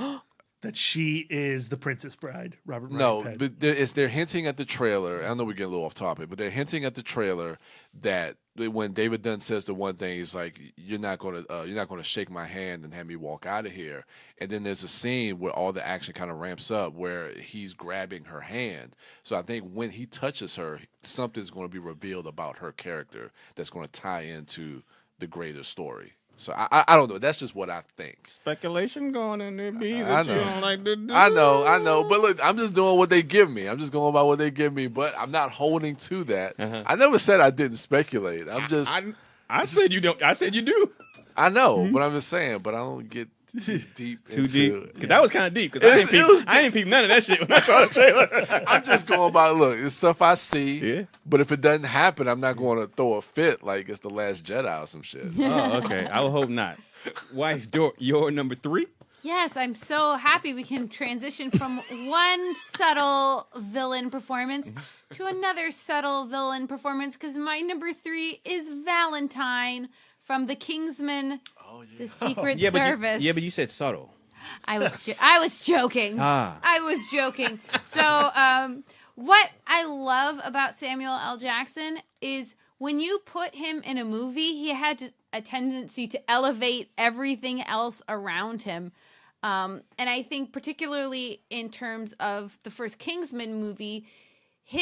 That she is the Princess Bride. Robert No, Ryan Penn. but they're hinting at the trailer. I know we're getting a little off topic, but they're hinting at the trailer that when David Dunn says the one thing, he's like, "You're not gonna shake my hand and have me walk out of here." And then there's a scene where all the action kind of ramps up, where he's grabbing her hand. So I think when he touches her, something's going to be revealed about her character that's going to tie into the greater story. So I don't know. That's just what I think. Speculation going in there, B. I That you know. don't like to do. I know. But look, I'm just doing what they give me. I'm just going by what they give me, but I'm not holding to that. I never said I didn't speculate. I'm just. I said you don't. I said you do. I know, but I'm just saying. But I don't get too deep. Too into, deep. Because yeah. that was kind of deep. Because I didn't peep none of that shit when I saw the trailer. I'm just going by look. It's stuff I see. Yeah. But if it doesn't happen, I'm not going to throw a fit like it's the Last Jedi or some shit. Oh, okay. I will hope not. Wife, your number 3. Yes, I'm so happy we can transition from one subtle villain performance to another subtle villain performance, because my number 3 is Valentine from The Kingsman, The Secret Service. But you said subtle. I was joking. Ah. I was joking. So, what I love about Samuel L. Jackson is when you put him in a movie, he had a tendency to elevate everything else around him. And I think particularly in terms of the first Kingsman movie,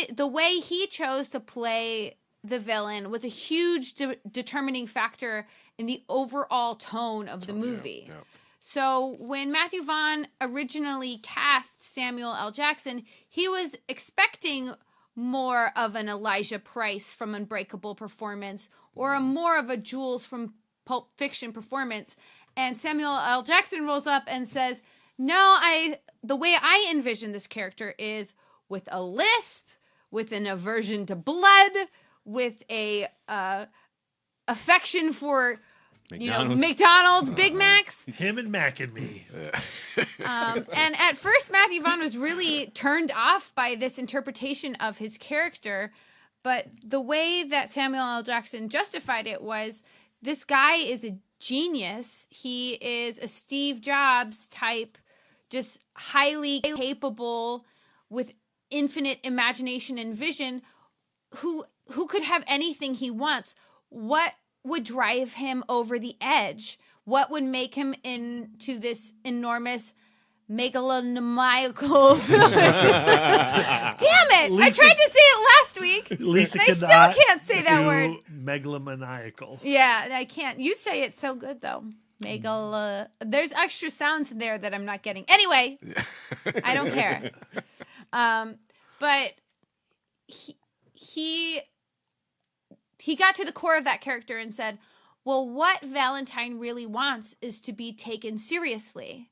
the way he chose to play the villain was a huge determining factor in the overall tone of the movie. Yeah. So when Matthew Vaughn originally cast Samuel L. Jackson, he was expecting more of an Elijah Price from Unbreakable performance or more of a Jules from Pulp Fiction performance. And Samuel L. Jackson rolls up and says, no, the way I envision this character is with a lisp, with an aversion to blood, with a affection for McDonald's Big Macs. Him and Mac and me. And at first, Matthew Vaughn was really turned off by this interpretation of his character. But the way that Samuel L. Jackson justified it was, this guy is a genius. He is a Steve Jobs type, just highly capable with infinite imagination and vision, who could have anything he wants. What would drive him over the edge? What would make him into this enormous megalomaniacal? Damn it! I tried to say it last week, Lisa and I still cannot can't say that do word. Megalomaniacal. Yeah, I can't. You say it so good though. There's extra sounds in there that I'm not getting. Anyway, I don't care. But he got to the core of that character and said, well, what Valentine really wants is to be taken seriously.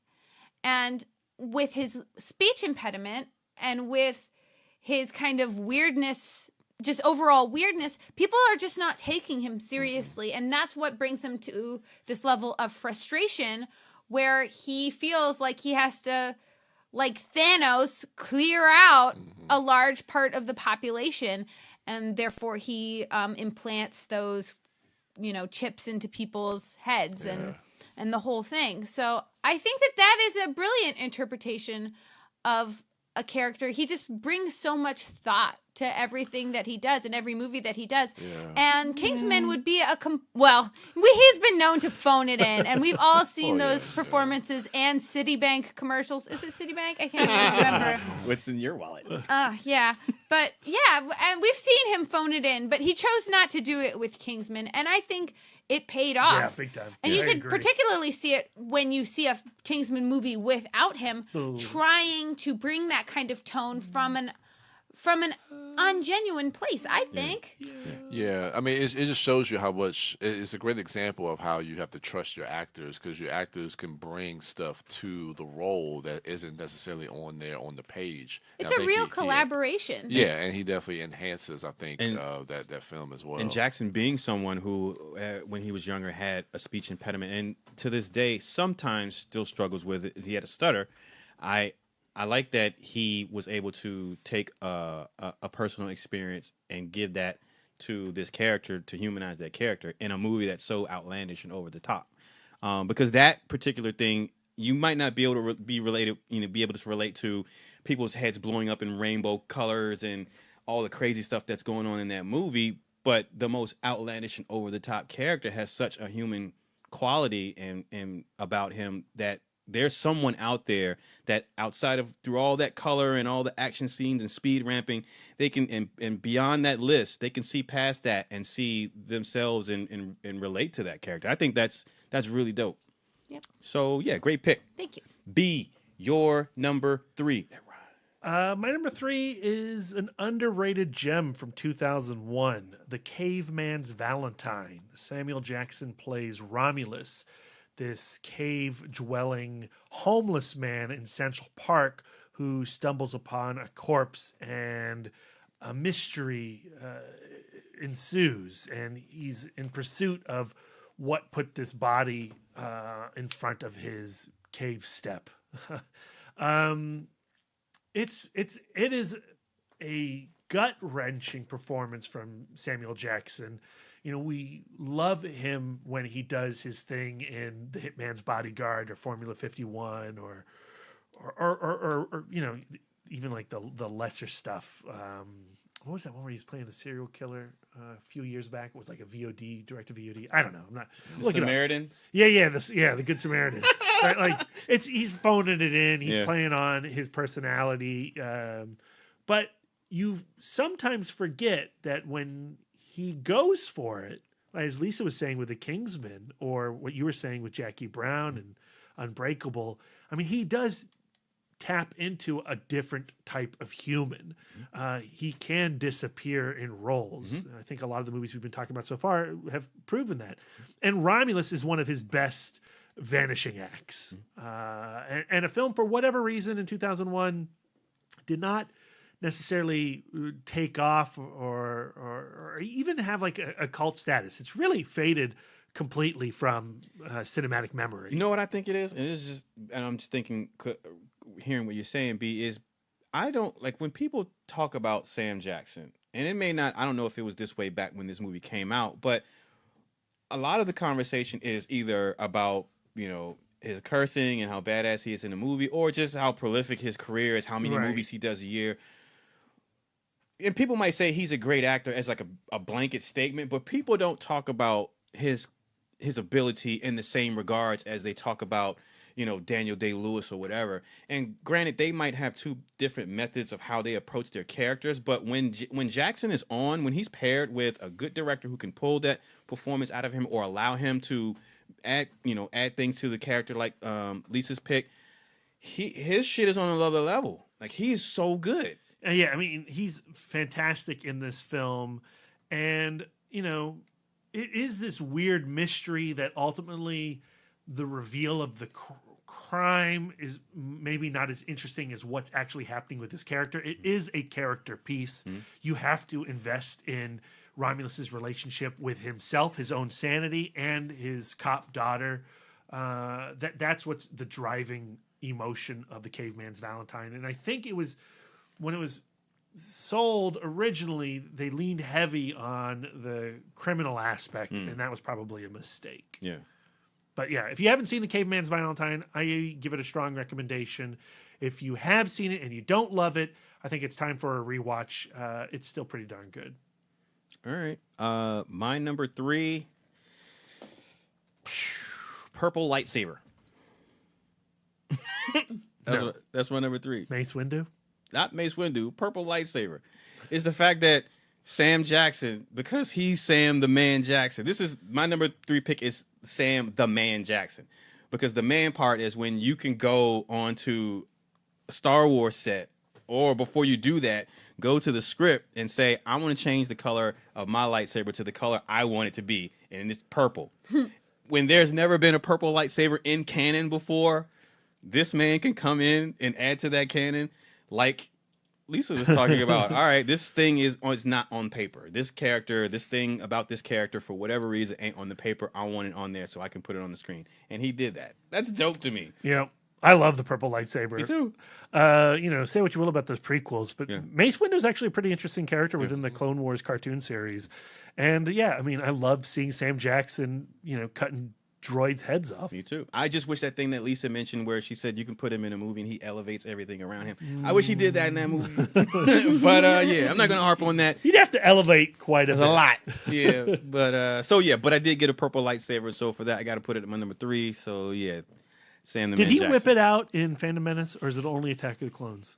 And with his speech impediment and with his kind of weirdness, just overall weirdness, people are just not taking him seriously. And that's what brings him to this level of frustration where he feels like he has to, like Thanos, clear out a large part of the population. And therefore he implants those, chips into people's heads and the whole thing. So I think that is a brilliant interpretation of a character. He just brings so much thought to everything that he does in every movie that he does. And Kingsman would be he's been known to phone it in, and we've all seen those performances and Citibank commercials. Is it Citibank? I can't even remember. What's in your wallet? Yeah. But yeah, and we've seen him phone it in, but he chose not to do it with Kingsman, and I think it paid off. Yeah, big time. And Yeah, you I could agree. particularly see it when you see a Kingsman movie without him trying to bring that kind of tone from an ungenuine place, I think. Yeah, I mean, it just shows you how much. It's a great example of how you have to trust your actors, because your actors can bring stuff to the role that isn't necessarily on there on the page. It's And I a think real collaboration. Yeah, and he definitely enhances, I think, And- that film as well. And Jackson being someone who, when he was younger, had a speech impediment, and to this day sometimes still struggles with it. He had a stutter. I like that he was able to take a personal experience and give that to this character, to humanize that character in a movie that's so outlandish and over the top. Because that particular thing, you might not be able to be able to relate to people's heads blowing up in rainbow colors and all the crazy stuff that's going on in that movie. But the most outlandish and over the top character has such a human quality and about him that there's someone out there that outside of through all that color and all the action scenes and speed ramping, they can and beyond that list, they can see past that and see themselves and relate to that character. I think that's really dope. Yep. So yeah, great pick. Thank you. B, your number 3. My number 3 is an underrated gem from 2001, The Caveman's Valentine. Samuel Jackson plays Romulus, this cave-dwelling homeless man in Central Park who stumbles upon a corpse, and a mystery ensues, and he's in pursuit of what put this body in front of his cave step. It is a gut-wrenching performance from Samuel Jackson. You know, we love him when he does his thing in The Hitman's Bodyguard or Formula 51 or you know, even like the lesser stuff. What was that one where he was playing the serial killer a few years back? It was like a VOD, direct-to-VOD. I don't know. I'm not. Look it up. Samaritan? Yeah, the Good Samaritan. Right, like he's phoning it in. He's playing on his personality, but you sometimes forget that when he goes for it, as Lisa was saying with The Kingsman, or what you were saying with Jackie Brown and Unbreakable. I mean, he does tap into a different type of human. He can disappear in roles. I think a lot of the movies we've been talking about so far have proven that. And Romulus is one of his best vanishing acts. And a film, for whatever reason, in 2001 did not necessarily take off or even have like a cult status. It's really faded completely from cinematic memory. You know what I think it is? And it's just, and I'm just thinking, hearing what you're saying, B, is I don't like when people talk about Sam Jackson, and it may not, I don't know if it was this way back when this movie came out, but a lot of the conversation is either about, you know, his cursing and how badass he is in the movie, or just how prolific his career is, how many movies he does a year. And people might say he's a great actor as like a blanket statement, but people don't talk about his ability in the same regards as they talk about, you know, Daniel Day-Lewis or whatever. And granted, they might have two different methods of how they approach their characters, but when Jackson is on, when he's paired with a good director who can pull that performance out of him or allow him to add things to the character, like Lisa's pick, his shit is on another level. Like, he is so good. Yeah, I mean, he's fantastic in this film. And, you know, it is this weird mystery that ultimately the reveal of the crime is maybe not as interesting as what's actually happening with this character. It is a character piece. You have to invest in Romulus's relationship with himself, his own sanity, and his cop daughter. That's what's the driving emotion of The Caveman's Valentine. And I think it was, when it was sold originally, they leaned heavy on the criminal aspect, and that was probably a mistake. Yeah. But yeah, if you haven't seen The Caveman's Valentine, I give it a strong recommendation. If you have seen it and you don't love it, I think it's time for a rewatch. It's still pretty darn good. All right. My number 3, purple lightsaber. That's my number 3. Mace Windu? Not Mace Windu. Purple lightsaber. Is the fact that Sam Jackson, because he's Sam the Man Jackson. This is my number 3 pick is Sam the Man Jackson. Because the man part is when you can go onto a Star Wars set, or before you do that, go to the script and say, I want to change the color of my lightsaber to the color I want it to be. And it's purple. When there's never been a purple lightsaber in canon before, this man can come in and add to that canon like Lisa was talking about. All right, this thing is not on paper. This thing about this character, for whatever reason, ain't on the paper. I want it on there so I can put it on the screen. And he did that. That's dope to me. Yeah. I love the purple lightsaber. Me too. Say what you will about those prequels, but Mace Windu is actually a pretty interesting character within the Clone Wars cartoon series. And I love seeing Sam Jackson, cutting droids' heads off. Me too. I just wish that thing that Lisa mentioned where she said you can put him in a movie and he elevates everything around him. I wish he did that in that movie. But I'm not going to harp on that. He'd have to elevate quite a bit. A lot. Yeah. But I did get a purple lightsaber. So for that, I got to put it at my number 3. So yeah. Sam the Did Man he Jackson. whip it out in Phantom Menace, or is it only Attack of the Clones?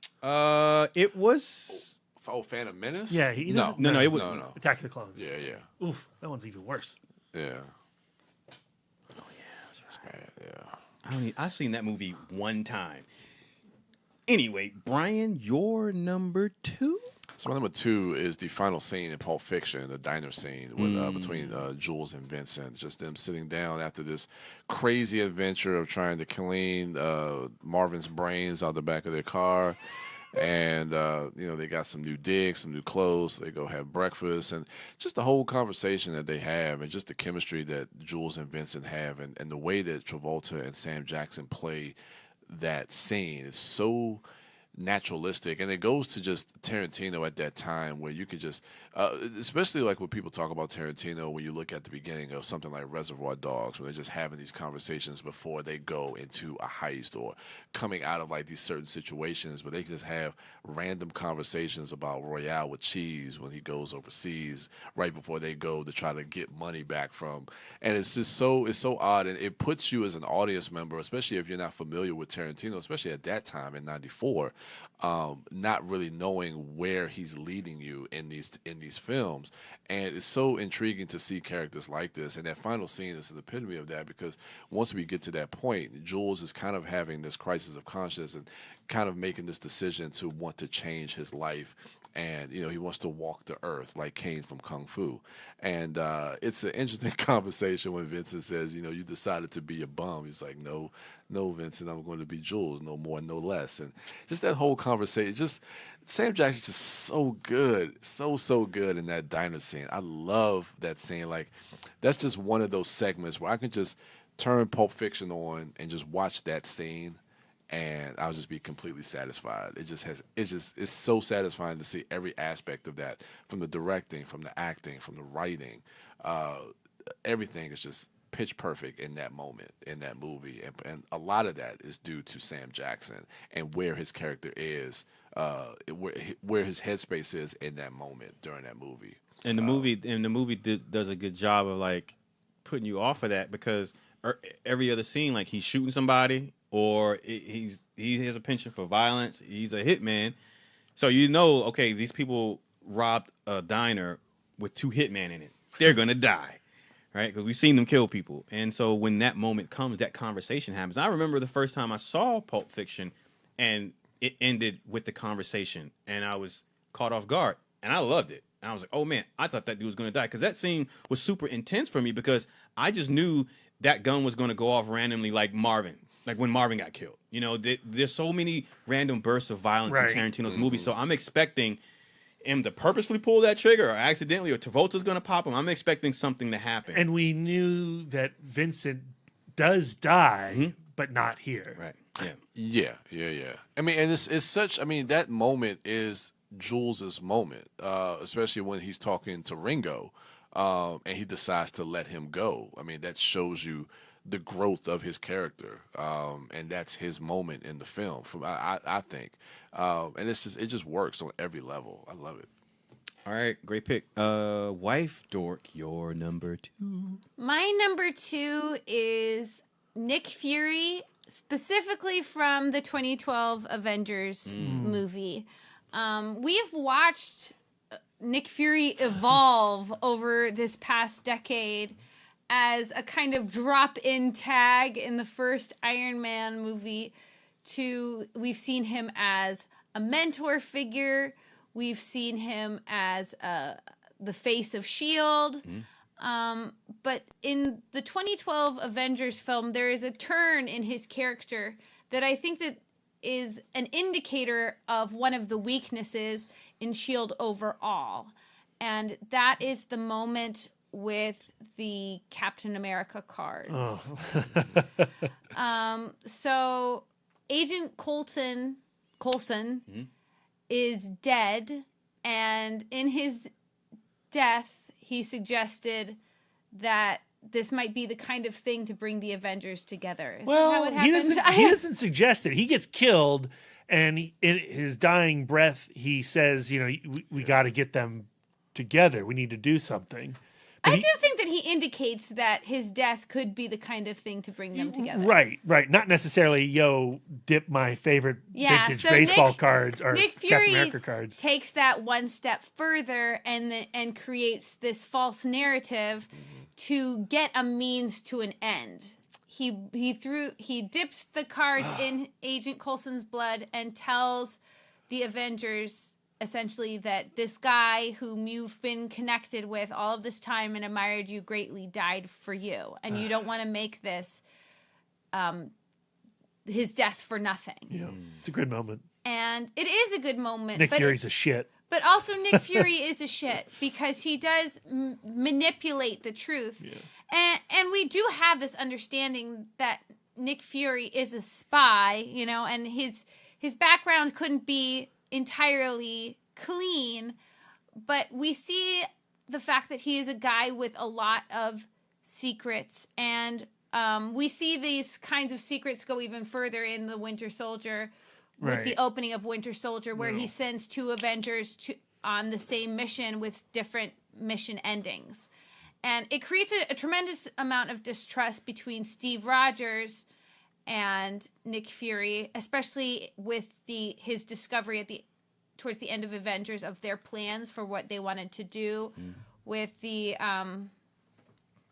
It was. Oh, Phantom Menace? Yeah, he no, doesn't- No, it was. no. Attack of the Clones. Yeah. Oof, that one's even worse. Yeah. That's bad. I've seen that movie one time. Anyway, Brian, your number 2? So my number 2 is the final scene in Pulp Fiction, the diner scene with, between Jules and Vincent. Just them sitting down after this crazy adventure of trying to clean Marvin's brains out the back of their car. And, they got some new digs, some new clothes. So they go have breakfast. And just the whole conversation that they have and just the chemistry that Jules and Vincent have and the way that Travolta and Sam Jackson play that scene is so naturalistic, and it goes to just Tarantino at that time where you could just especially like when people talk about Tarantino, when you look at the beginning of something like Reservoir Dogs, where they're just having these conversations before they go into a heist or coming out of like these certain situations, but they can just have random conversations about Royale with cheese when he goes overseas right before they go to try to get money back from, and it's so odd, and it puts you as an audience member, especially if you're not familiar with Tarantino, especially at that time in '94, not really knowing where he's leading you in these films. And it's so intriguing to see characters like this, and that final scene is the epitome of that, because once we get to that point, Jules is kind of having this crisis of conscience and kind of making this decision to want to change his life. And, he wants to walk the earth like Kane from Kung Fu. And it's an interesting conversation when Vincent says, you decided to be a bum. He's like, no, Vincent, I'm going to be Jules, no more, no less. And just that whole conversation, just Sam Jackson's just so good, so good in that diner scene. I love that scene. Like, that's just one of those segments where I can just turn Pulp Fiction on and just watch that scene, and I'll just be completely satisfied. It's so satisfying to see every aspect of that, from the directing, from the acting, from the writing. Everything is just pitch perfect in that moment, in that movie. And a lot of that is due to Sam Jackson and where his character is, where his headspace is in that moment during that movie. And the movie does a good job of like putting you off of that, because every other scene, like he's shooting somebody, or he has a penchant for violence. He's a hitman, so okay, these people robbed a diner with 2 hitmen in it. They're gonna die, right? Because we've seen them kill people. And so when that moment comes, that conversation happens. I remember the first time I saw Pulp Fiction, and it ended with the conversation, and I was caught off guard, and I loved it. And I was like, oh man, I thought that dude was gonna die, because that scene was super intense for me, because I just knew that gun was gonna go off randomly, like Marvin. Like when Marvin got killed. There's so many random bursts of violence in Tarantino's movies, so I'm expecting him to purposefully pull that trigger, or accidentally, or Travolta's going to pop him. I'm expecting something to happen. And we knew that Vincent does die, but not here. Right. Yeah. I mean, and it's such. I mean, that moment is Jules's moment, especially when he's talking to Ringo, and he decides to let him go. I mean, that shows you the growth of his character, and that's his moment in the film. I think, and it just works on every level. I love it. All right, great pick. Wife Dork, your number 2. My number 2 is Nick Fury, specifically from the 2012 Avengers movie. We've watched Nick Fury evolve over this past decade as a kind of drop-in tag in the first Iron Man movie we've seen him as a mentor figure. We've seen him as the face of S.H.I.E.L.D. But in the 2012 Avengers film, there is a turn in his character that I think that is an indicator of one of the weaknesses in S.H.I.E.L.D. overall. And that is the moment with the Captain America cards. So Agent Coulson is dead, and in his death, he suggested that this might be the kind of thing to bring the Avengers together. Is that how it he happened? doesn't suggest it. He gets killed, and in his dying breath, he says, we got to get them together. We need to do something. But I do think that he indicates that his death could be the kind of thing to bring them together. Right. Not necessarily, dip my favorite vintage baseball cards or Nick Captain Fury America cards. Takes that one step further and creates this false narrative to get a means to an end. He dips the cards in Agent Coulson's blood and tells the Avengers essentially that this guy whom you've been connected with all of this time and admired you greatly died for you, and you don't want to make this his death for nothing. Yeah, it's a good moment. And it is a good moment. Nick Fury's a shit. But also Nick Fury is a shit because he does manipulate the truth. Yeah. And we do have this understanding that Nick Fury is a spy, and his background couldn't be entirely clean, but we see the fact that he is a guy with a lot of secrets, and we see these kinds of secrets go even further in the Winter Soldier with the opening of Winter Soldier, where he sends 2 Avengers on the same mission with different mission endings. And it creates a tremendous amount of distrust between Steve Rogers and Nick Fury, especially with his discovery towards the end of Avengers of their plans for what they wanted to do with the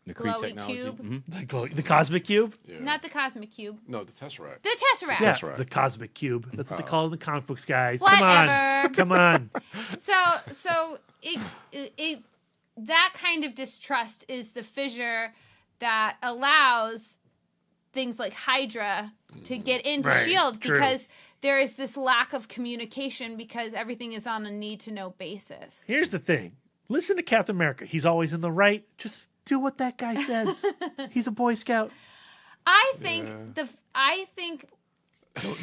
glowy cube. The cosmic cube? Yeah. Not the cosmic cube. No, the Tesseract. The Tesseract. Yeah, Tesseract. the cosmic cube. That's what they call it in the comic books, guys. Whatever. Come on. So it that kind of distrust is the fissure that allows things like Hydra to get into S.H.I.E.L.D. because there is this lack of communication because everything is on a need-to-know basis. Here's the thing. Listen to Captain America. He's always in the right. Just do what that guy says. He's a Boy Scout. I think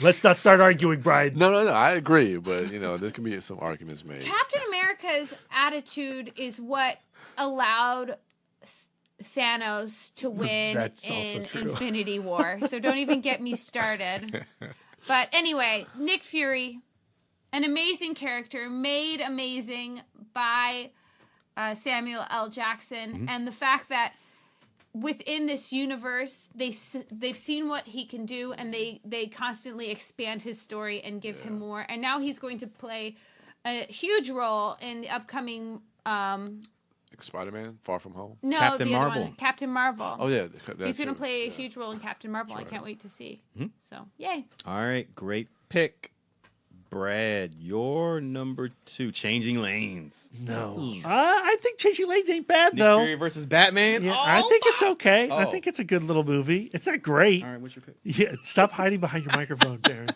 Let's not start arguing, Brian. No, I agree, but there can be some arguments made. Captain America's attitude is what allowed Thanos to win That's also in true. Infinity War. So don't even get me started. But anyway, Nick Fury, an amazing character, made amazing by Samuel L. Jackson, and the fact that within this universe, they've seen what he can do, and they constantly expand his story and give him more. And now he's going to play a huge role in the upcoming. Spider-Man, Far From Home. No, Captain the other Marvel. one, Captain Marvel. Oh yeah, He's going to play a huge role in Captain Marvel. I can't wait to see. So, yay. All right, great pick. Brad, your number 2, Changing Lanes. No. I think Changing Lanes ain't bad, Nick though. Fury versus Batman. Yeah, Oh, I think it's okay. I Oh. think it's a good little movie. It's not great. All right, what's your pick? Yeah, stop hiding behind your microphone, Darren.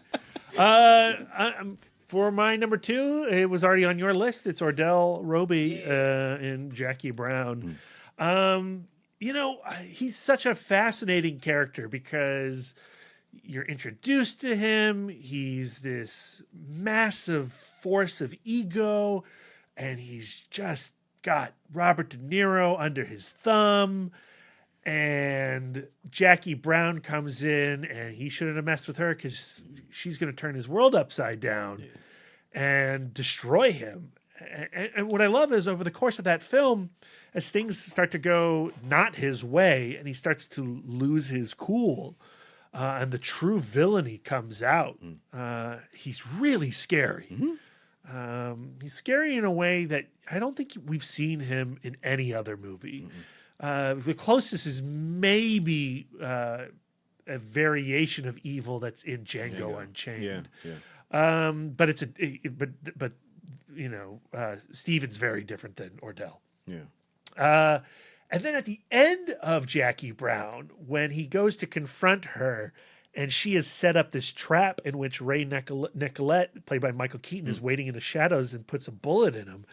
For my number 2, it was already on your list. It's Ordell Roby and Jackie Brown. He's such a fascinating character because you're introduced to him. He's this massive force of ego, and he's just got Robert De Niro under his thumb. and Jackie Brown comes in, and he shouldn't have messed with her because she's going to turn his world upside down and destroy him. And what I love is over the course of that film, as things start to go not his way and he starts to lose his cool and the true villainy comes out, he's really scary. He's scary in a way that I don't think we've seen him in any other movie. The closest is maybe a variation of evil that's in Django Unchained. But it's but you know, Steven's very different than Ordell. And then at the end of Jackie Brown, when he goes to confront her, and she has set up this trap in which Ray Nicolette, played by Michael Keaton, is waiting in the shadows and puts a bullet in him,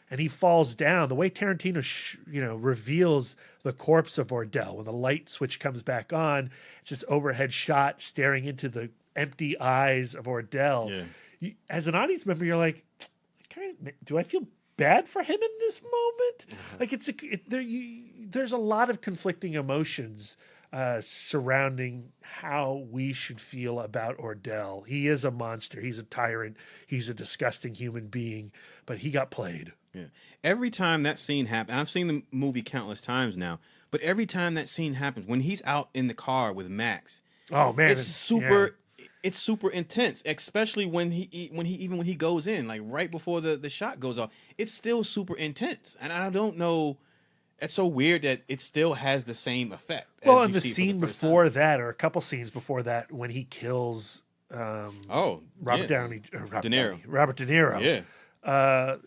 and he falls down. The way Tarantino, reveals the corpse of Ordell when the light switch comes back on, it's this overhead shot staring into the empty eyes of Ordell. As an audience member, you're like, do I feel bad for him in this moment? Like there's a lot of conflicting emotions surrounding how we should feel about Ordell. He is a monster. He's a tyrant. He's a disgusting human being, but he got played. Every time that scene happens, I've seen the movie countless times now, but every time that scene happens, when he's out in the car with Max, oh man, it's super. It's super intense, especially when he goes in, like right before the shot goes off. It's still super intense, and I don't know. It's so weird that it still has the same effect. Well, and the scene before that, or a couple scenes before that, when he kills Robert De Niro.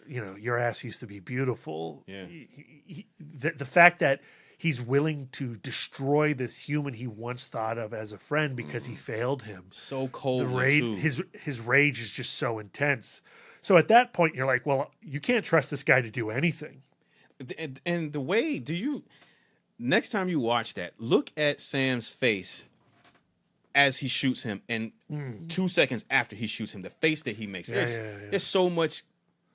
Your ass used to be beautiful. The fact that he's willing to destroy this human he once thought of as a friend because he failed him. So cold. His rage is just so intense. So at that point, you're like, well, you can't trust this guy to do anything. And the way, next time you watch that, look at Sam's face as he shoots him, and 2 seconds after he shoots him, the face that he makes. There's so much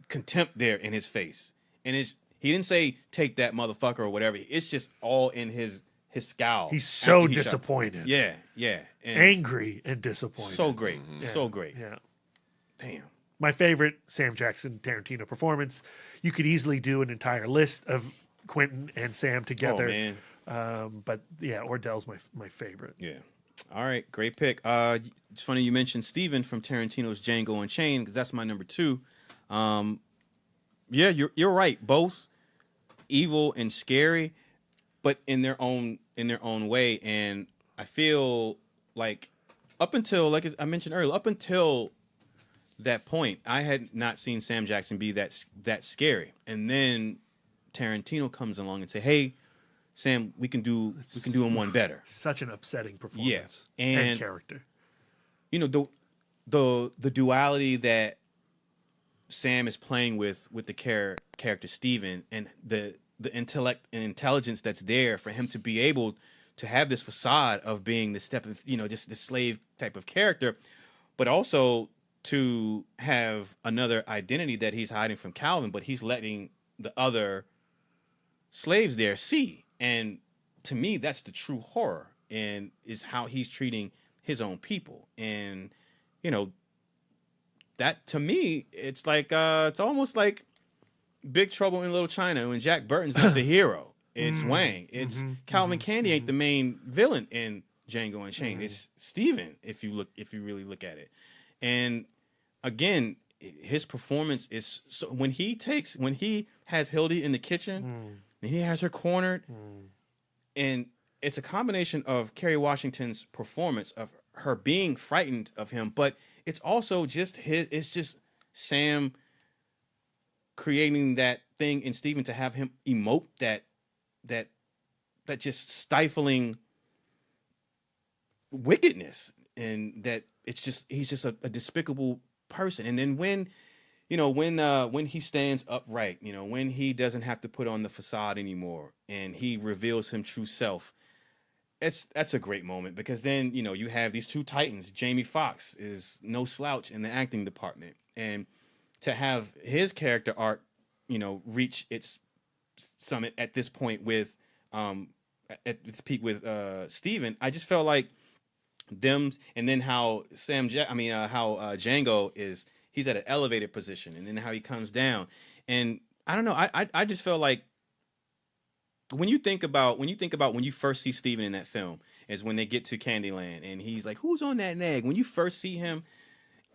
contempt there in his face. And he didn't say, take that motherfucker or whatever. It's just all in his scowl. He's so disappointed. And angry and disappointed. So great. So great. Yeah. Damn. My favorite Sam Jackson Tarantino performance. You could easily do an entire list of Quentin and Sam together. Oh, man. But yeah, Ordell's my favorite. Yeah. All right. Great pick. It's funny you mentioned Steven from Tarantino's Django Unchained, because that's my number 2. Yeah, you're right. Both evil and scary, but in their own way. And I feel like up until, like I mentioned earlier, up until that point, I had not seen Sam Jackson be that scary. And then Tarantino comes along and say, "Hey, Sam, we can do him one better." Such an upsetting performance. Yeah. And character. You know, the duality that Sam is playing with the character Steven, and the intellect and intelligence that's there for him to be able to have this facade of being this step of, just the slave type of character, but also to have another identity that he's hiding from Calvin, but he's letting the other slaves there see. And to me, that's the true horror, and is how he's treating his own people. And, that to me, it's like, it's almost like Big Trouble in Little China when Jack Burton's not the hero. It's Wang. It's Calvin Candy ain't the main villain in Django Unchained. It's Steven, if you really look at it. And again, his performance is so, when he has Hildy in the kitchen and he has her cornered, and it's a combination of Kerry Washington's performance of her being frightened of him, but it's also just Sam creating that thing in Steven to have him emote that just stifling wickedness, and that he's just a despicable person. And then when he stands upright, when he doesn't have to put on the facade anymore and he reveals his true self, that's a great moment, because then you have these two titans. Jamie Foxx is no slouch in the acting department, and to have his character arc reach its summit at this point with at its peak with Steven, I just felt like them, and then how how Django is, he's at an elevated position, and then how he comes down, and I don't know, I just felt like when you think about when you first see Steven in that film is when they get to Candyland and he's like, who's on that nag? When you first see him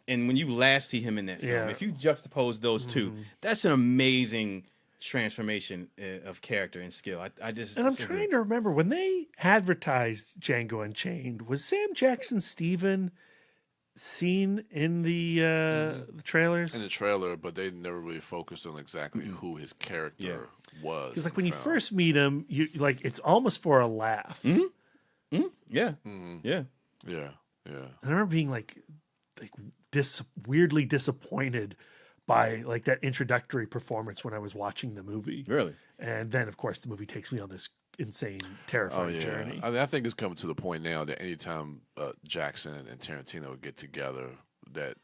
and when you last see him in that film, if you juxtapose those two, that's an amazing transformation of character and skill. I'm trying to remember when they advertised Django Unchained, was Sam Jackson Steven seen in the trailers? In the trailer, but they never really focused on exactly who his character was. Because like when you first meet him, you like it's almost for a laugh. Yeah. Yeah. Yeah. I remember being like weirdly disappointed by like that introductory performance when I was watching the movie. Really? And then of course the movie takes me on this insane, terrifying journey. I mean, I think it's coming to the point now that anytime Jackson and Tarantino get together, that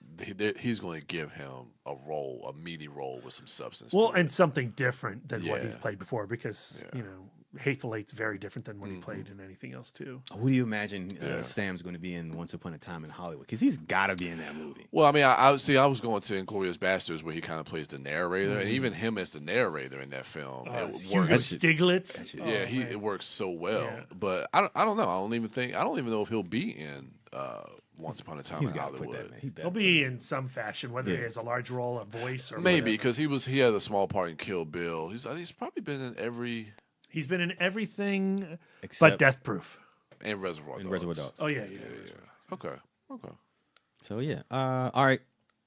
he's going to give him a meaty role with some substance. Well, to and it. something different than what he's played before, because Hateful Eight's very different than what he played in anything else too. Who do you imagine Sam's going to be in Once Upon a Time in Hollywood? Because he's got to be in that movie. Well, I mean, I was going to Inglourious Basterds where he kind of plays the narrator, and even him as the narrator in that film, Hugo Stiglitz. It works so well. Yeah. But I don't know. I don't even know if he'll be in Once Upon a Time in Hollywood. He'll be in some fashion, whether he has a large role, a voice, or maybe because he had a small part in Kill Bill. He's probably been in every. He's been in everything but Death Proof and Reservoir Dogs. Oh yeah. Okay. So all right,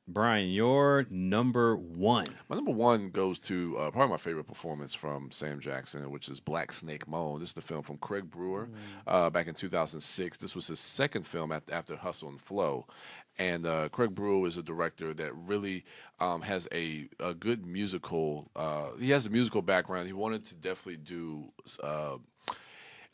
Brian, your number one. My number one goes to probably my favorite performance from Sam Jackson, which is Black Snake Moan. This is the film from Craig Brewer back in 2006. This was his second film after Hustle and Flow. And Craig Brewer is a director that really has a good musical. He has a musical background. He wanted to definitely do.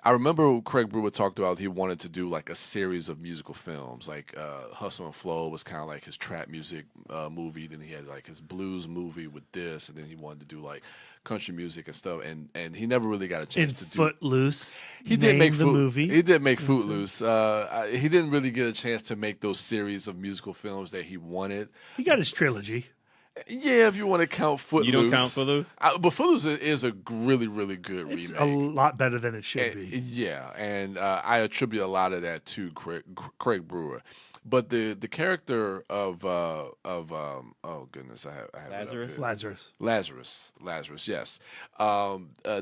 I remember Craig Brewer talked about he wanted to do like a series of musical films. Like Hustle and Flow was kind of like his trap music movie. Then he had like his blues movie with this, and then he wanted to do like country music and stuff. And he never really got a chance to do. Footloose. He did make the movie. He did make Footloose. He didn't really get a chance to make those series of musical films that he wanted. He got his trilogy. Yeah, if you want to count Footloose. You don't count Footloose? But Footloose is a really, really good remake. A lot better than it should be. Yeah, and I attribute a lot of that to Craig Brewer. But the character of oh goodness, I have Lazarus, yes.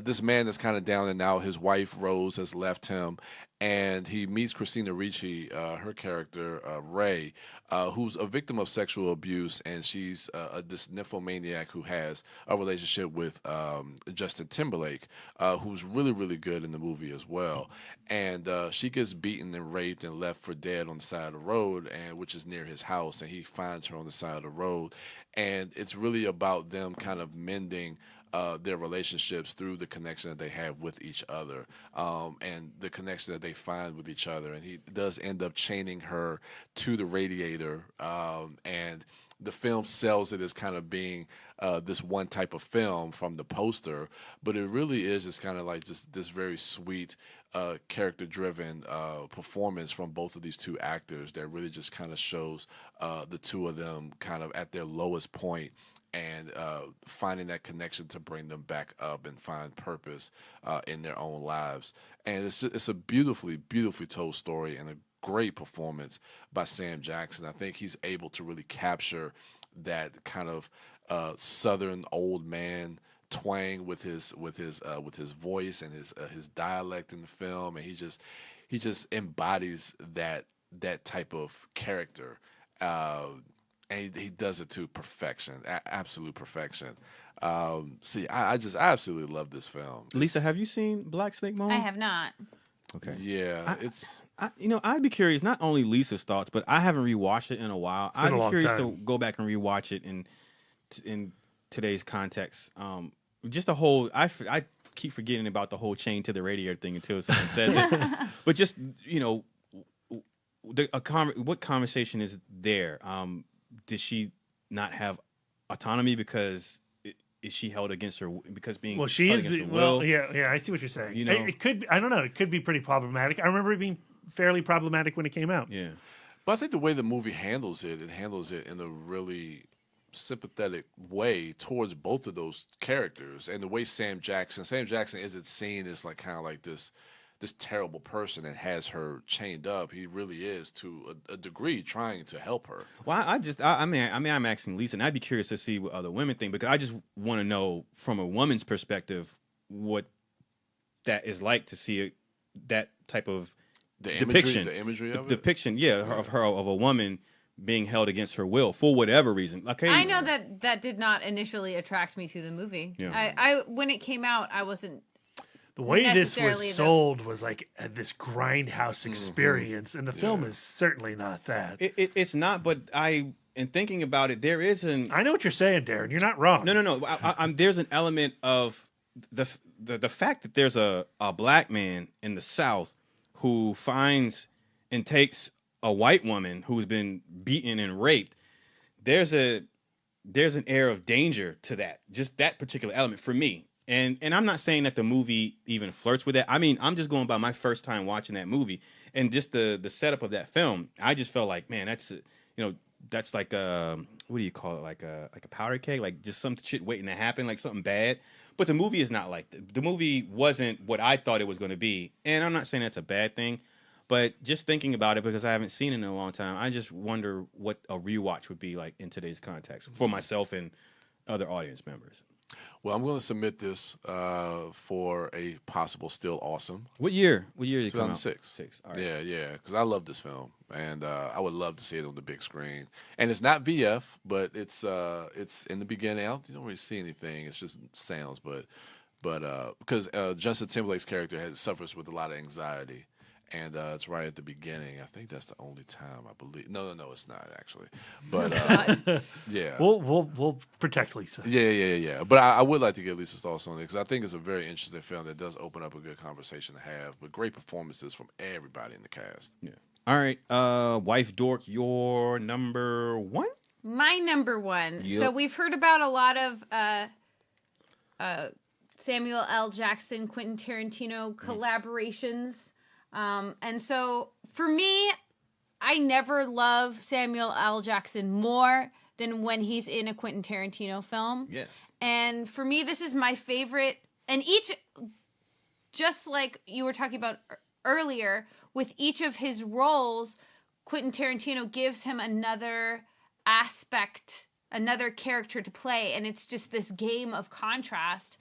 This man is kind of down and out. His wife Rose has left him, and he meets Christina Ricci, her character Ray, who's a victim of sexual abuse, and she's this nymphomaniac who has a relationship with Justin Timberlake, who's really, really good in the movie as well. And she gets beaten and raped and left for dead on the side of the road, and which is near his house, and he finds her on the side of the road. And it's really about them kind of mending their relationships through the connection that they have with each other, and the connection that they find with each other. And he does end up chaining her to the radiator, and the film sells it as kind of being this one type of film from the poster, but it really is just kind of like just this very sweet, character-driven performance from both of these two actors that really just kind of shows the two of them kind of at their lowest point, and finding that connection to bring them back up and find purpose in their own lives. And it's a beautifully, beautifully told story and a great performance by Sam Jackson. I think he's able to really capture that kind of Southern old man twang with his voice and his dialect in the film, and he just embodies that type of character. And he does it to perfection, absolute perfection. I just absolutely love this film. Lisa, have you seen Black Snake Moan? I have not. Okay. Yeah, I'd be curious. Not only Lisa's thoughts, but I haven't rewatched it in a while. I'd be curious to go back and rewatch it in today's context. Just the whole. I keep forgetting about the whole chain to the radiator thing until someone says it. But just what conversation is there? Did she not have autonomy because is she held against her because being Well, she held is. against her Well, will? yeah. I see what you're saying. You know? It could. I don't know. It could be pretty problematic. I remember it being fairly problematic when it came out. Yeah. But I think the way the movie handles it in a really sympathetic way towards both of those characters, and the way Sam Jackson isn't seen as like kind of like this terrible person that has her chained up. He really is to a degree trying to help her. Well, I mean, I'm asking Lisa, and I'd be curious to see what other women think because I just want to know from a woman's perspective what that is like to see that type of depiction, the imagery of it. Depiction, yeah, of a woman being held against her will for whatever reason. Okay, I know that did not initially attract me to the movie. Yeah. I when it came out, I wasn't. The way this Necessarily was the- sold was like this grindhouse experience, and the film is certainly not that. it's not. But in thinking about it, there is I know what you're saying, Darren. You're not wrong. No. There's an element of the fact that there's a black man in the South who finds and takes a white woman who's been beaten and raped. There's an air of danger to that, just that particular element for me. And I'm not saying that the movie even flirts with that. I mean, I'm just going by my first time watching that movie and just the setup of that film. I just felt like, man, that's like what do you call it? Like a powder keg, like just some shit waiting to happen, like something bad. But the movie is not like that. The movie wasn't what I thought it was going to be. And I'm not saying that's a bad thing, but just thinking about it because I haven't seen it in a long time, I just wonder what a rewatch would be like in today's context for myself and other audience members. Well, I'm going to submit this for a possible still awesome. What year? What year did it come out? 2006. All right. Yeah, because I love this film, and I would love to see it on the big screen. And it's not VF, but it's in the beginning. You don't really see anything; it's just sounds. But because Justin Timberlake's character suffers with a lot of anxiety, and it's right at the beginning. I think that's the only time I believe. No, it's not actually. But yeah, We'll protect Lisa. yeah. But I would like to get Lisa's thoughts on it because I think it's a very interesting film that does open up a good conversation to have, but great performances from everybody in the cast. Yeah. All right. Wife Dork, your number one? My number one. Yep. So we've heard about a lot of Samuel L. Jackson, Quentin Tarantino collaborations. And so for me, I never love Samuel L. Jackson more than when he's in a Quentin Tarantino film. Yes. And for me, this is my favorite. And just like you were talking about earlier, with each of his roles, Quentin Tarantino gives him another aspect, another character to play. And it's just this game of contrast.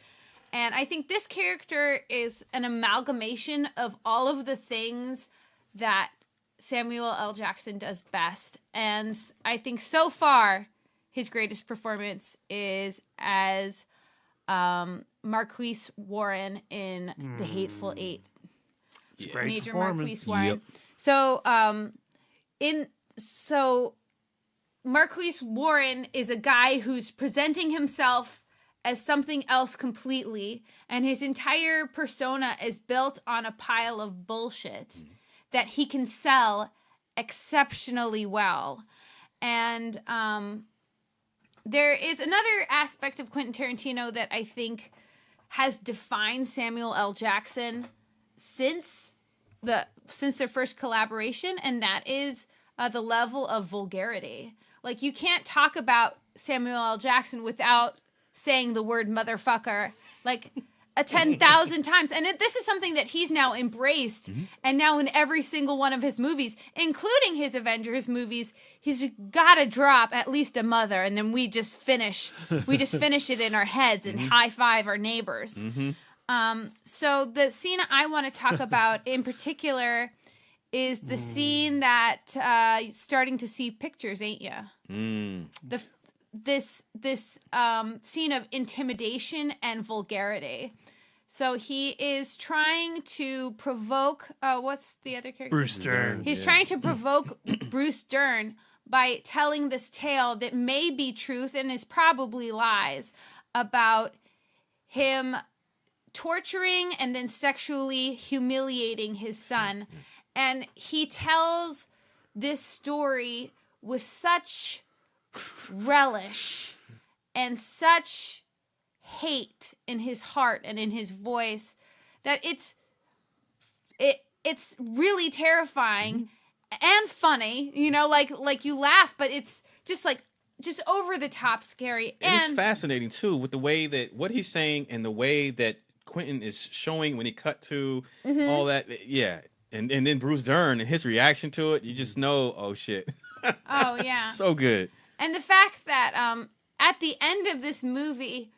And I think this character is an amalgamation of all of the things that Samuel L. Jackson does best. And I think so far, his greatest performance is as Marquise Warren in The Hateful Eight. It's a great Major performance. Marquise Warren. Yep. So Marquise Warren is a guy who's presenting himself as something else completely, and his entire persona is built on a pile of bullshit that he can sell exceptionally well. And there is another aspect of Quentin Tarantino that I think has defined Samuel L. Jackson since their first collaboration, and that is the level of vulgarity. Like, you can't talk about Samuel L. Jackson without saying the word motherfucker like 10,000 times. And this is something that he's now embraced. And now in every single one of his movies, including his Avengers movies, he's got to drop at least a mother. And then we just finish it in our heads and high five our neighbors. So the scene I want to talk about in particular is the scene that starting to see pictures, ain't ya? This scene of intimidation and vulgarity. So he is trying to provoke. What's the other character? Bruce Dern. He's trying to provoke Bruce Dern by telling this tale that may be truth and is probably lies about him torturing and then sexually humiliating his son. And he tells this story with such relish and such hate in his heart and in his voice that it's really terrifying and funny, you know, like you laugh, but it's just over the top scary. And And it's fascinating too with the way that what he's saying and the way that Quentin is showing when he cut to all that. Yeah. And then Bruce Dern and his reaction to it, you just know, oh shit. oh yeah. So good. And the fact that at the end of this movie,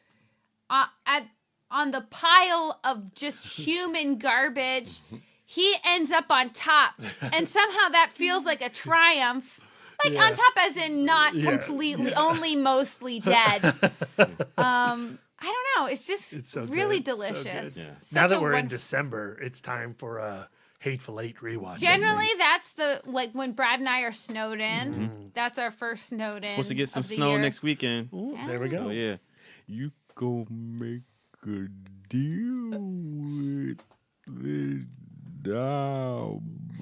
on the pile of just human garbage, he ends up on top, and somehow that feels like a triumph. Like on top, as in not completely, only mostly dead. I don't know. It's just so really good. So delicious. good. Yeah. Now that we're in December, it's time for a Hateful Eight rewatch. Generally, that's when Brad and I are snowed in. That's our first snowed in. Supposed to get some of the snow year. next weekend. Ooh, there we go. Oh yeah. You go make a deal with the diabolical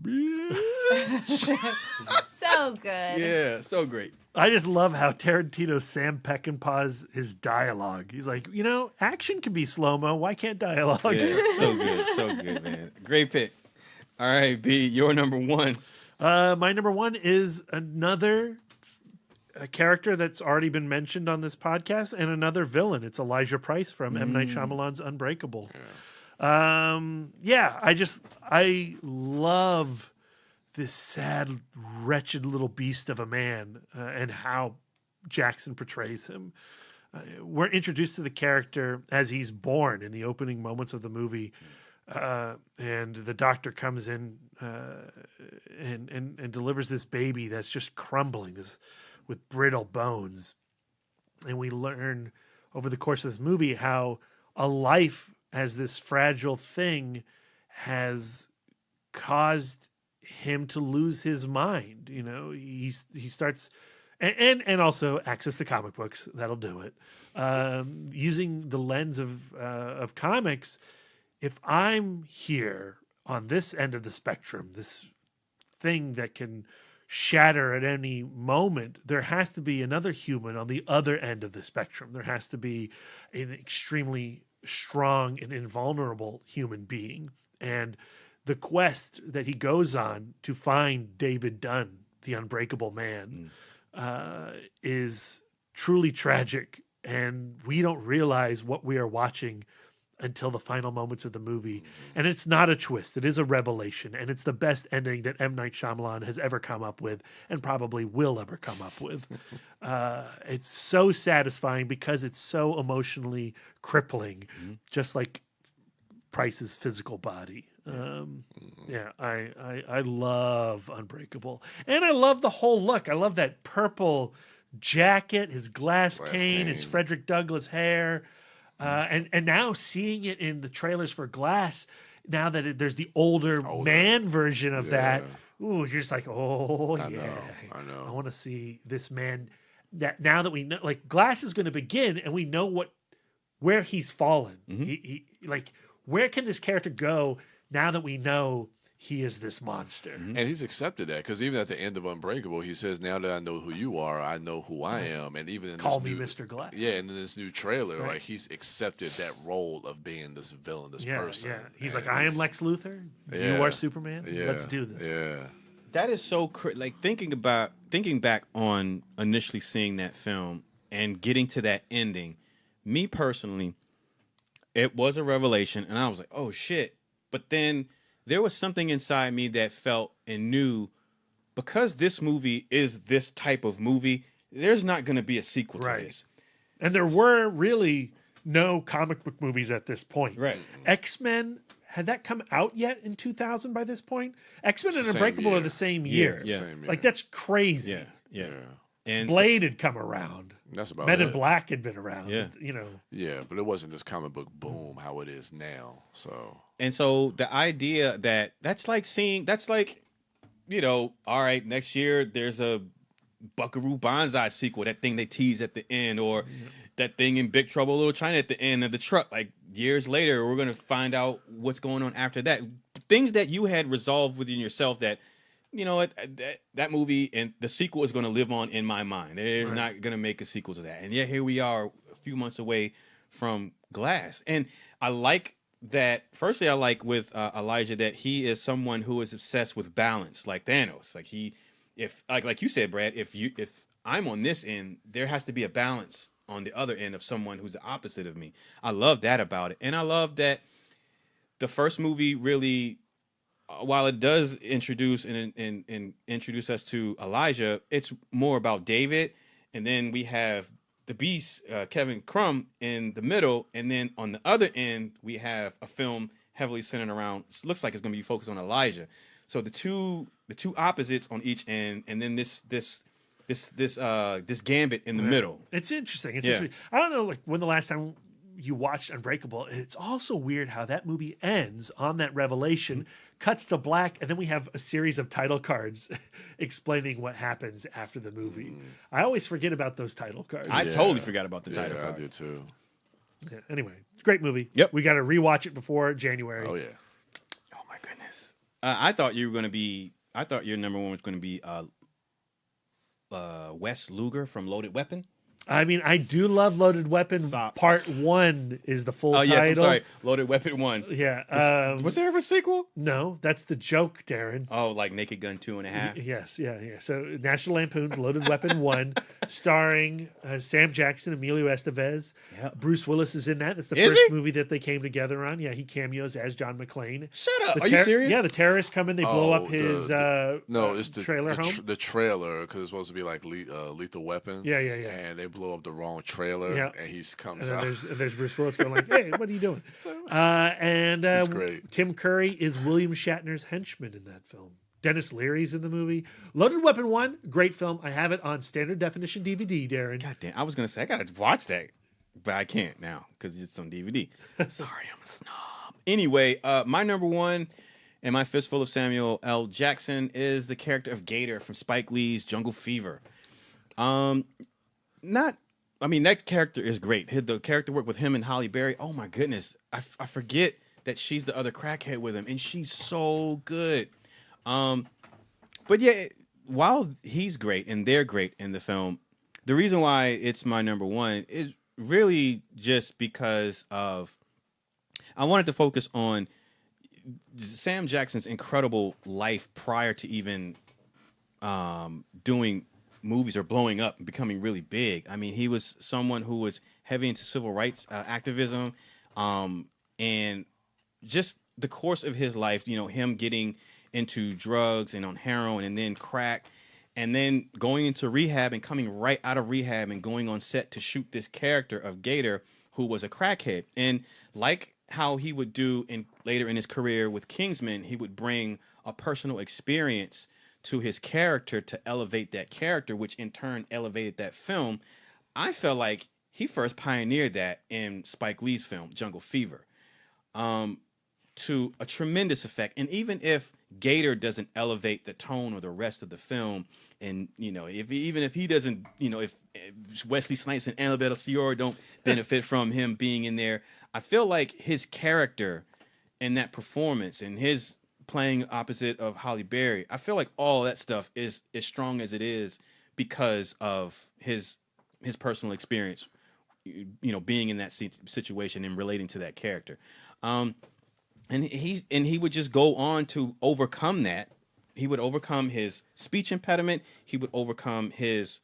bitch. So good. Yeah, so great. I just love how Tarantino Sam Peckinpah's his dialogue. He's like, action can be slow-mo. Why can't dialogue? Yeah, so good, man. Great pick. All right, B, your number one. My number one is another character that's already been mentioned on this podcast and another villain. It's Elijah Price from M. Night Shyamalan's Unbreakable. I love this sad, wretched little beast of a man and how Jackson portrays him. We're introduced to the character as he's born in the opening moments of the movie. And the doctor comes in and delivers this baby that's just crumbling with brittle bones. And we learn over the course of this movie how a life as this fragile thing has caused him to lose his mind. He starts and also access the comic books. That'll do it. Using the lens of comics, if I'm here on this end of the spectrum, this thing that can shatter at any moment, there has to be another human on the other end of the spectrum. There has to be an extremely strong and invulnerable human being. And the quest that he goes on to find David Dunn, the unbreakable man, is truly tragic. And we don't realize what we are watching until the final moments of the movie. And it's not a twist. It is a revelation. And it's the best ending that M. Night Shyamalan has ever come up with and probably will ever come up with. It's so satisfying because it's so emotionally crippling, just like Price's physical body. I love Unbreakable. And I love the whole look. I love that purple jacket, his glass cane, his Frederick Douglass hair. And now seeing it in the trailers for Glass, now that there's the older man version of that, ooh, you're just like, I know. I want to see this man. That now that we know, like Glass is going to begin, and we know where he's fallen. He where can this character go now that we know he is this monster? And he's accepted that because even at the end of Unbreakable, he says, "Now that I know who you are, I know who I am." And even in Call this me new, Mr. Glass. Yeah, and in this new trailer, like he's accepted that role of being this villain, this person. Yeah, he's and like, I am Lex Luthor. You are Superman. Let's do this. Yeah. That is so like thinking back on initially seeing that film and getting to that ending. Me personally, it was a revelation, and I was like, "Oh shit!" But then there was something inside me that felt and knew, because this movie is this type of movie, there's not going to be a sequel to this. And there were really no comic book movies at this point. Right. X-Men, had that come out yet in 2000 by this point? X-Men and Unbreakable are the same year. Yeah. Same year. Like, that's crazy. Yeah. And Blade had come around. That's about Men in it. Black had been around. Yeah. Yeah, but it wasn't this comic book boom how it is now. So the idea that's like, all right, next year there's a Buckaroo Banzai sequel, that thing they tease at the end, or that thing in Big Trouble in Little China at the end of the truck. Like years later, we're going to find out what's going on after that. Things that you had resolved within yourself that you know what, that movie and the sequel is going to live on in my mind. They're Right. not going to make a sequel to that. And yet here we are a few months away from Glass. And I like that. Firstly, I like with Elijah that he is someone who is obsessed with balance, like Thanos. Like if you said, Brad, if I'm on this end, there has to be a balance on the other end of someone who's the opposite of me. I love that about it. And I love that the first movie really, while it does introduce and introduce us to Elijah, it's more about David, and then we have the Beast, Kevin Crumb, in the middle, and then on the other end we have a film heavily centered around. It looks like it's going to be focused on Elijah. So the two opposites on each end, and then this gambit in the middle. It's interesting. It's Yeah. interesting. I don't know, like when the last time you watched Unbreakable. It's also weird how that movie ends on that revelation, cuts to black, and then we have a series of title cards explaining what happens after the movie. I always forget about those title cards. I totally forgot about the title Yeah, card. I do too. Yeah, anyway, it's a great movie. Yep. We got to rewatch it before January. Oh yeah. Oh my goodness! I thought you were going to be. I thought your number one was going to be Wes Luger from Loaded Weapon. I mean, I do love Loaded Weapon. Stop. Part 1 is the full Oh title. yes, I'm sorry. Loaded Weapon 1. Yeah. Was there ever a sequel? No, that's the joke, Darren. Oh, like Naked Gun 2.5. Yes, yeah. So National Lampoon's Loaded Weapon 1, starring Sam Jackson, Emilio Estevez. Yep. Bruce Willis is in that. That's the Is first he? movie that they came together on. Yeah, he cameos as John McClane. Shut up! The Are you serious? Yeah, the terrorists come in, they blow Oh, up his No, it's the trailer the, home. the trailer because it's supposed to be like Lethal Weapon. Yeah. And they blow up the wrong trailer, Yeah. and he comes And out. then there's Bruce Willis going like, "Hey, what are you doing?" And It's great. Tim Curry is William Shatner's henchman in that film. Dennis Leary's in the movie. Loaded Weapon 1, great film. I have it on standard definition DVD, Darren. God damn! I was gonna say I gotta watch that, but I can't now because it's on DVD. Sorry, I'm a snob. Anyway, my number one and my Fistful of Samuel L. Jackson is the character of Gator from Spike Lee's Jungle Fever. That character is great. The character work with him and Halle Berry. Oh my goodness, I forget that she's the other crackhead with him, and she's so good. But yeah, while he's great and they're great in the film, the reason why it's my number one is really just because of I wanted to focus on Sam Jackson's incredible life prior to even doing movies or blowing up and becoming really big. I mean, he was someone who was heavy into civil rights activism, and just the course of his life, you know, him getting into drugs and on heroin and then crack and then going into rehab and coming right out of rehab and going on set to shoot this character of Gator who was a crackhead. And like how he would do later in his career with Kingsman, he would bring a personal experience to his character to elevate that character, which in turn elevated that film. I felt like he first pioneered that in Spike Lee's film, Jungle Fever, to a tremendous effect. And even if Gator doesn't elevate the tone or the rest of the film, and, you know, even if he doesn't, you know, if Wesley Snipes and Annabelle Ciora don't benefit from him being in there, I feel like his character and that performance and his playing opposite of Halle Berry, I feel like all that stuff is as strong as it is because of his personal experience, you know, being in that situation and relating to that character. And he would just go on to overcome that. He would overcome his speech impediment. He would overcome his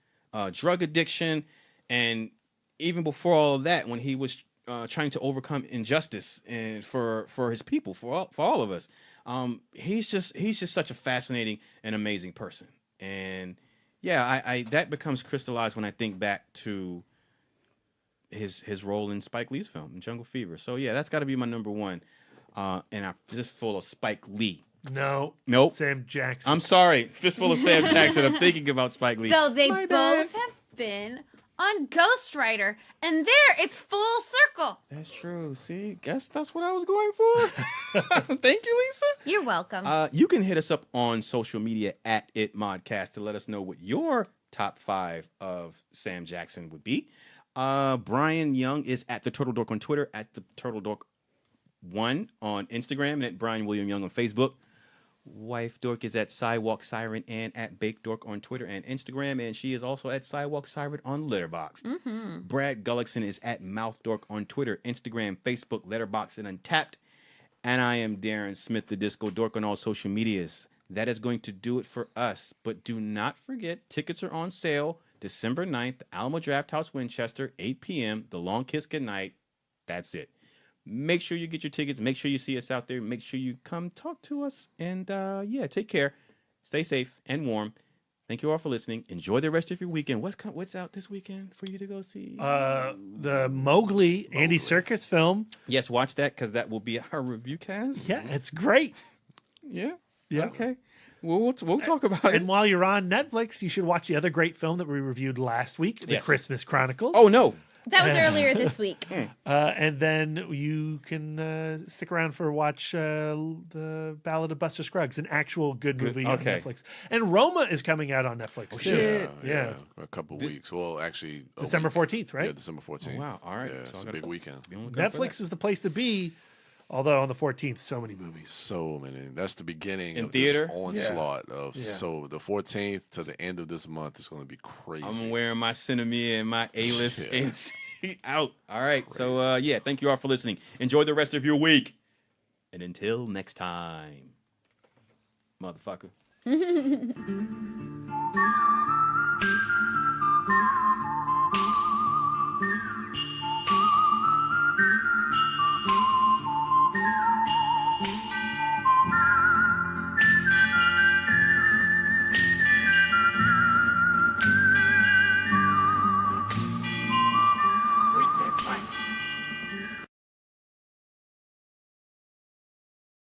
drug addiction, and even before all of that, when he was trying to overcome injustice and for his people, for all of us, he's just such a fascinating and amazing person. And yeah, I that becomes crystallized when I think back to his role in Spike Lee's film, in Jungle Fever. So yeah, that's got to be my number one. And I'm just full of Spike Lee. No. Nope. Sam Jackson. I'm sorry. Fistful of Sam Jackson. I'm thinking about Spike Lee. Though they My both bad. have been on Ghost Rider, and there it's full circle. That's true. See, guess that's what I was going for. Thank you, Lisa. You're welcome. You can hit us up on social media at ItModcast to let us know what your top 5 of Sam Jackson would be. Brian Young is at the Turtle Dork on Twitter, at the Turtle Dork 1 on Instagram, and at Brian William Young on Facebook. Wife Dork is at Sidewalk Siren and at Bake Dork on Twitter and Instagram, and she is also at Sidewalk Siren on Letterboxd. Brad Gullickson is at Mouth Dork on Twitter, Instagram, Facebook, Letterboxd, and Untapped. And I am Darren Smith, the Disco Dork, on all social medias. That is going to do it for us. But do not forget, tickets are on sale December 9th, Alamo Drafthouse, Winchester, 8 p.m., the Long Kiss Goodnight. That's it. Make sure you get your tickets. Make sure you see us out there. Make sure you come talk to us. And yeah, take care. Stay safe and warm. Thank you all for listening. Enjoy the rest of your weekend. What's out this weekend for you to go see? The Mowgli Andy Serkis film. Yes, watch that because that will be our review cast. Yeah, it's great. Yeah. Yeah. Okay. We'll talk about it. And while you're on Netflix, you should watch the other great film that we reviewed last week, The Yes. Christmas Chronicles. Oh no. That was earlier this week. And then you can stick around for watch the Ballad of Buster Scruggs, an actual good movie okay. on Netflix. And Roma is coming out on Netflix too. Yeah. A couple weeks. Well, actually, December 14th, right? Yeah, December 14th. Oh, wow. All right. Yeah, So it's I a gotta big put- weekend. Be on the lookout for Netflix is the place to be. Although on the 14th, so many movies. So many. That's the beginning In of theater? this onslaught of so the 14th to the end of this month is going to be crazy. I'm wearing my Cinemia and my A-list Yeah. AMC out. All right. So, yeah, thank you all for listening. Enjoy the rest of your week. And until next time, motherfucker.